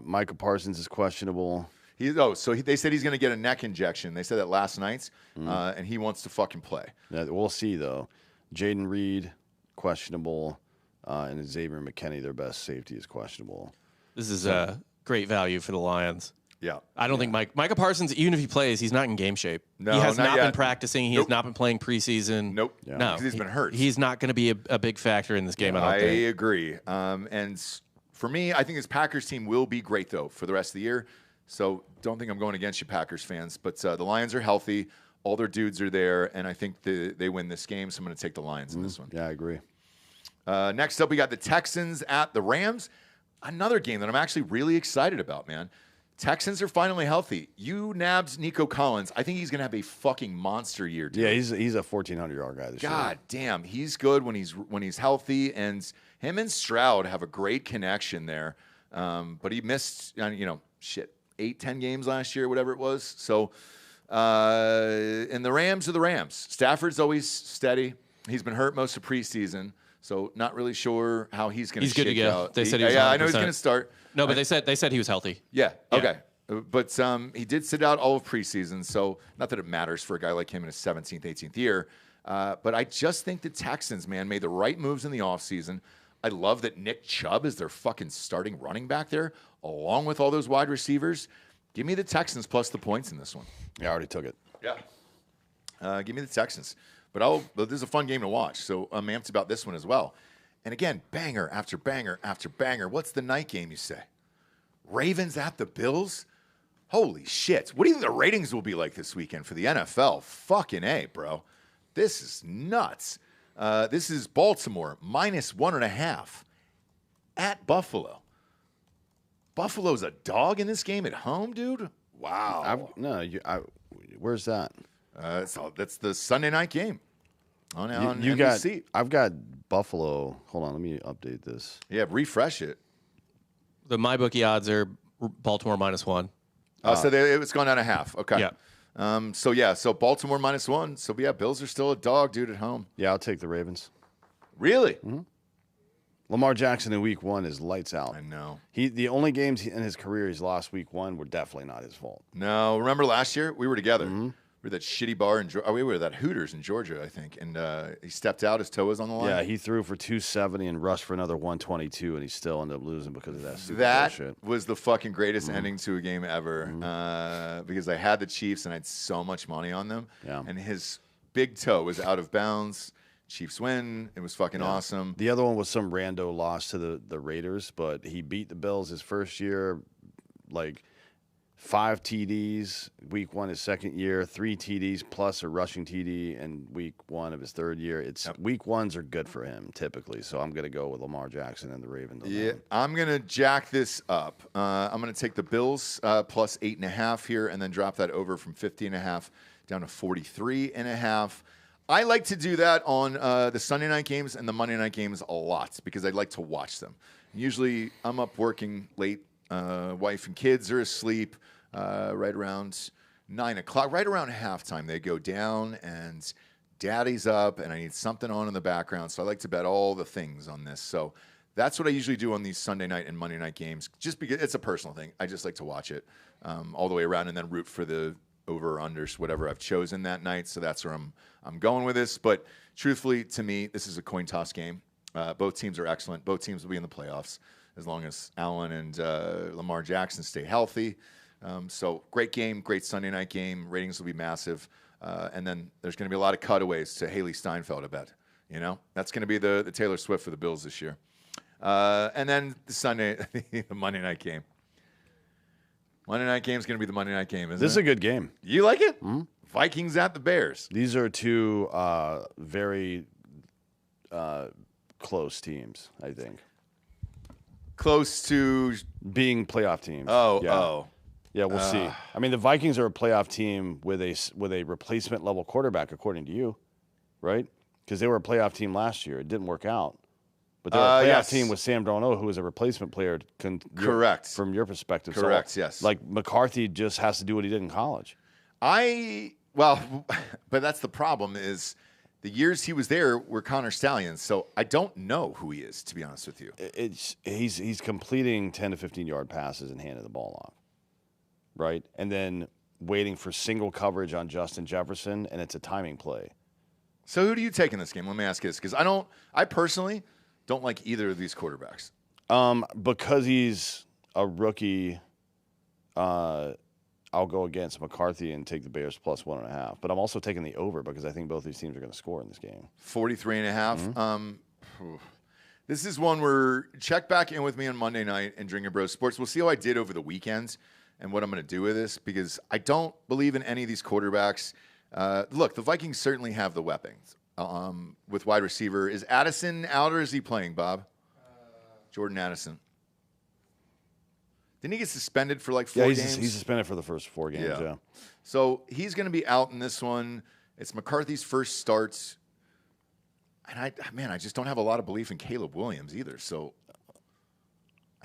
Micah Parsons is questionable. They said he's going to get a neck injection. They said that last night, and he wants to fucking play. Yeah, we'll see though. Jaden Reed questionable, and Xavier McKinney, their best safety, is questionable. This is great value for the Lions. Yeah. I don't think Micah Parsons, even if he plays, he's not in game shape. No, he has not not yet. been practicing. He has not been playing preseason. Nope. Yeah. No, because he's been hurt. He's not going to be a big factor in this game. I don't think. agree. And for me, I think this Packers team will be great though for the rest of the year. So don't think I'm going against you, Packers fans. But the Lions are healthy. All their dudes are there, and I think they win this game. So I'm going to take the Lions in this one. Yeah, I agree. Next up, we got the Texans at the Rams. Another game that I'm actually really excited about, man. Texans are finally healthy. You nabbed Nico Collins. I think he's going to have a fucking monster year, dude. Yeah, he's a 1,400-yard guy this year. God damn, he's good when he's healthy, and him and Stroud have a great connection there. But he missed, 8-10 games last year, whatever it was. So, and the Rams are the Rams. Stafford's always steady. He's been hurt most of preseason. So not really sure how he's going to shake good to go. out. They said he was I know he's 100%. going to start. No, but they said he was healthy. Yeah. Yeah. Okay. But he did sit out all of preseason, so not that it matters for a guy like him in his 17th, 18th year. But I just think the Texans, man, made the right moves in the offseason. I love that Nick Chubb is their fucking starting running back there, along with all those wide receivers. Give me the Texans plus the points in this one. Yeah, I already took it. Yeah. Give me the Texans. But this is a fun game to watch, so I'm amped about this one as well. And again, banger after banger after banger. What's the night game, you say? Ravens at the Bills? Holy shit. What do you think the ratings will be like this weekend for the NFL? Fucking A, bro. This is nuts. This is Baltimore, -1.5 at Buffalo. Buffalo's a dog in this game at home, dude? Wow. Where's that? That's the Sunday night game on You NBC. I've got Buffalo. Hold on, let me update this. Yeah, refresh it. The MyBookie odds are Baltimore -1. So it's gone down a half. Okay. Yeah. So Baltimore -1. So yeah, Bills are still a dog, dude, at home. Yeah, I'll take the Ravens. Really? Mm-hmm. Lamar Jackson in week 1 is lights out. I know. The only games in his career he's lost week 1 were definitely not his fault. No, remember last year we were together. Mm-hmm. We were at that shitty bar in Georgia. We were at that Hooters in Georgia, I think. And he stepped out. His toe was on the line. Yeah, he threw for 270 and rushed for another 122, and he still ended up losing because of that stupid That bullshit. was the fucking greatest ending to a game ever because I had the Chiefs and I had so much money on them. Yeah. And his big toe was out of bounds. Chiefs win. It was fucking awesome. The other one was some rando loss to the Raiders, but he beat the Bills his first year, like 5 TDs, week 1 his second year, 3 TDs plus a rushing TD in week 1 of his third year. Week 1s are good for him typically, so I'm going to go with Lamar Jackson and the Ravens. Yeah, I'm going to jack this up. I'm going to take the Bills plus 8.5 here and then drop that over from 50.5 down to 43.5. I like to do that on the Sunday night games and the Monday night games a lot because I like to watch them. Usually I'm up working late. Wife and kids are asleep right around 9 o'clock. Right around halftime, they go down and daddy's up and I need something on in the background. So I like to bet all the things on this. So that's what I usually do on these Sunday night and Monday night games just because it's a personal thing. I just like to watch it all the way around and then root for the over or unders, whatever I've chosen that night. So that's where I'm going with this. But truthfully, to me, this is a coin toss game. Both teams are excellent. Both teams will be in the playoffs as long as Allen and Lamar Jackson stay healthy. So great game, great Sunday night game. Ratings will be massive. And then there's going to be a lot of cutaways to Haley Steinfeld, I bet. You know, that's going to be the Taylor Swift for the Bills this year. And then the Monday night game. Monday night game is going to be the Monday night game, isn't it? This is a good game. You like it? Mm-hmm. Vikings at the Bears. These are two very close teams, I think. Close to being playoff teams. Yeah, we'll see. I mean, the Vikings are a playoff team with a replacement level quarterback, according to you, right? Because they were a playoff team last year. It didn't work out. But they're a playoff team with Sam Darnold, who is a replacement player. Correct. From your perspective. Correct, so, yes. Like McCarthy just has to do what he did in college. But that's the problem is the years he was there were Connor Stallions, so I don't know who he is, to be honest with you. He's completing 10 to 15-yard passes and handing the ball off, right? And then waiting for single coverage on Justin Jefferson, and it's a timing play. So who do you take in this game? Let me ask you this, because I personally don't like either of these quarterbacks. Because he's a rookie, I'll go against McCarthy and take the Bears plus 1.5. But I'm also taking the over because I think both these teams are going to score in this game. 43.5. Mm-hmm. This is one where check back in with me on Monday night and Drinkin Bros Sports. We'll see how I did over the weekend and what I'm going to do with this because I don't believe in any of these quarterbacks. Look, the Vikings certainly have the weapons with wide receiver. Is Addison out or is he playing, Bob? Jordan Addison. Didn't he get suspended for like 4 games? He's suspended for the first 4 games, yeah. So he's going to be out in this one. It's McCarthy's first starts. And I just don't have a lot of belief in Caleb Williams either. So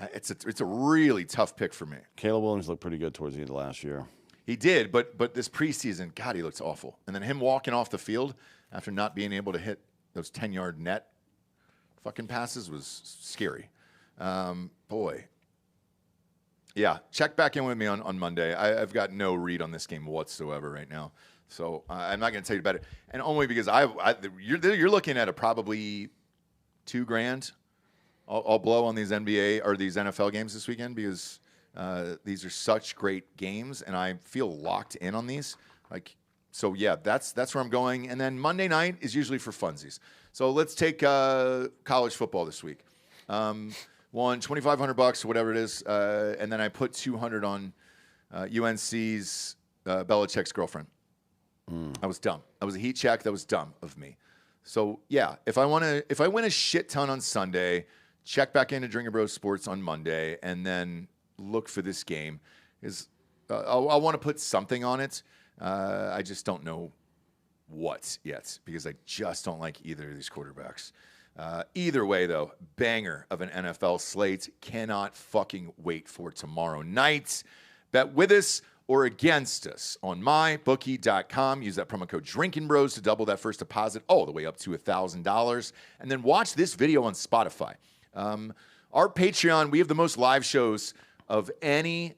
it's a really tough pick for me. Caleb Williams looked pretty good towards the end of last year. He did, but this preseason, God, he looks awful. And then him walking off the field after not being able to hit those 10-yard net fucking passes was scary. Boy. Yeah, check back in with me on Monday. I've got no read on this game whatsoever right now. So I'm not going to tell you about it. And only because you're looking at a probably $2,000 I'll blow on these NBA or these NFL games this weekend because these are such great games, and I feel locked in on these. So yeah, that's where I'm going. And then Monday night is usually for funsies. So let's take college football this week. Won $2,500, whatever it is, and then I put $200 on UNC's Belichick's girlfriend. I was dumb. That was a heat check. That was dumb of me. So yeah, if I win a shit ton on Sunday, check back into Drinkin Bros Sports on Monday, and then look for this game. I want to put something on it. I just don't know what yet because I just don't like either of these quarterbacks. Either way, though, banger of an NFL slate. Cannot fucking wait for tomorrow night. Bet with us or against us on mybookie.com. Use that promo code DrinkinBros to double that first deposit all the way up to $1,000. And then watch this video on Spotify. Our Patreon, we have the most live shows of any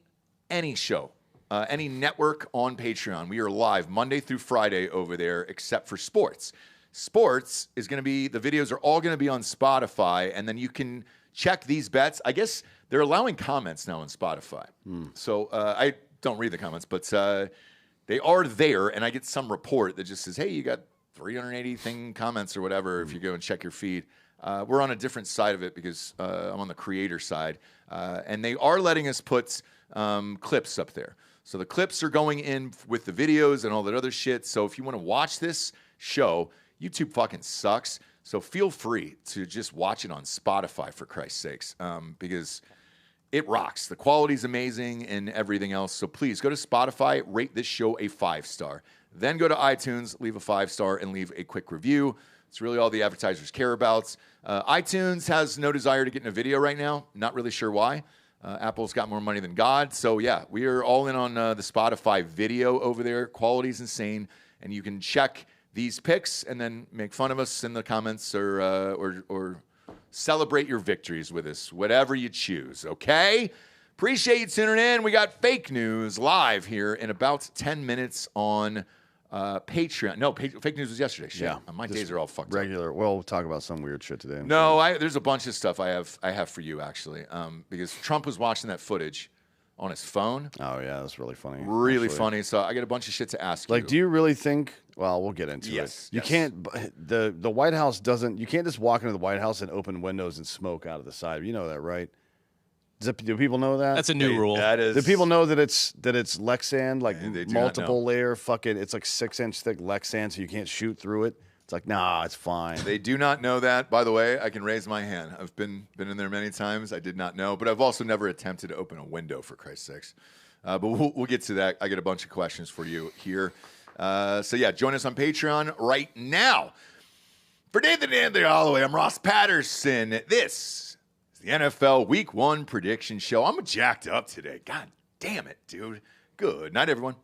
show, any network on Patreon. We are live Monday through Friday over there, except for sports. Sports is going to be, the videos are all going to be on Spotify, and then you can check these bets. I guess they're allowing comments now on Spotify. So I don't read the comments, but they are there, and I get some report that just says, hey, you got 380 comments or whatever if you go and check your feed. We're on a different side of it because I'm on the creator side, and they are letting us put clips up there. So the clips are going in with the videos and all that other shit. So if you want to watch this show, YouTube fucking sucks. So feel free to just watch it on Spotify, for Christ's sakes, because it rocks. The quality's amazing and everything else. So please go to Spotify, rate this show a 5-star. Then go to iTunes, leave a 5-star, and leave a quick review. It's really all the advertisers care about. iTunes has no desire to get in a video right now. Not really sure why. Apple's got more money than God. So, yeah, we are all in on the Spotify video over there. Quality's insane. And you can check these picks and then make fun of us in the comments or celebrate your victories with us, whatever you choose, okay? Appreciate you tuning in. We got fake news live here in about 10 minutes on Patreon. No, fake news was yesterday. Shit. Yeah, My days are all fucked regular. up. We'll talk about some weird shit today. There's a bunch of stuff I have for you, actually, because Trump was watching that footage on his phone. Oh, yeah, that's really funny. Really funny. So I got a bunch of shit to ask you. Do you really think, well, we'll get into it. You can't, the White House doesn't, you can't just walk into the White House and open windows and smoke out of the side. You know that, right? Do people know that? That's a new rule. That is. Do people know that it's Lexan, They do multiple not know. layer, fucking, it's like 6-inch thick Lexan, so you can't shoot through it? It's like, nah, it's fine. They do not know that. By the way, I can raise my hand. I've been in there many times. I did not know, but I've also never attempted to open a window, for Christ's sakes. But we'll get to that. I got a bunch of questions for you here. So yeah, join us on Patreon right now. For Nathan Anthony Hollaway, I'm Ross Patterson. This is the NFL Week 1 prediction show. I'm jacked up today. God damn it, dude. Good night, everyone.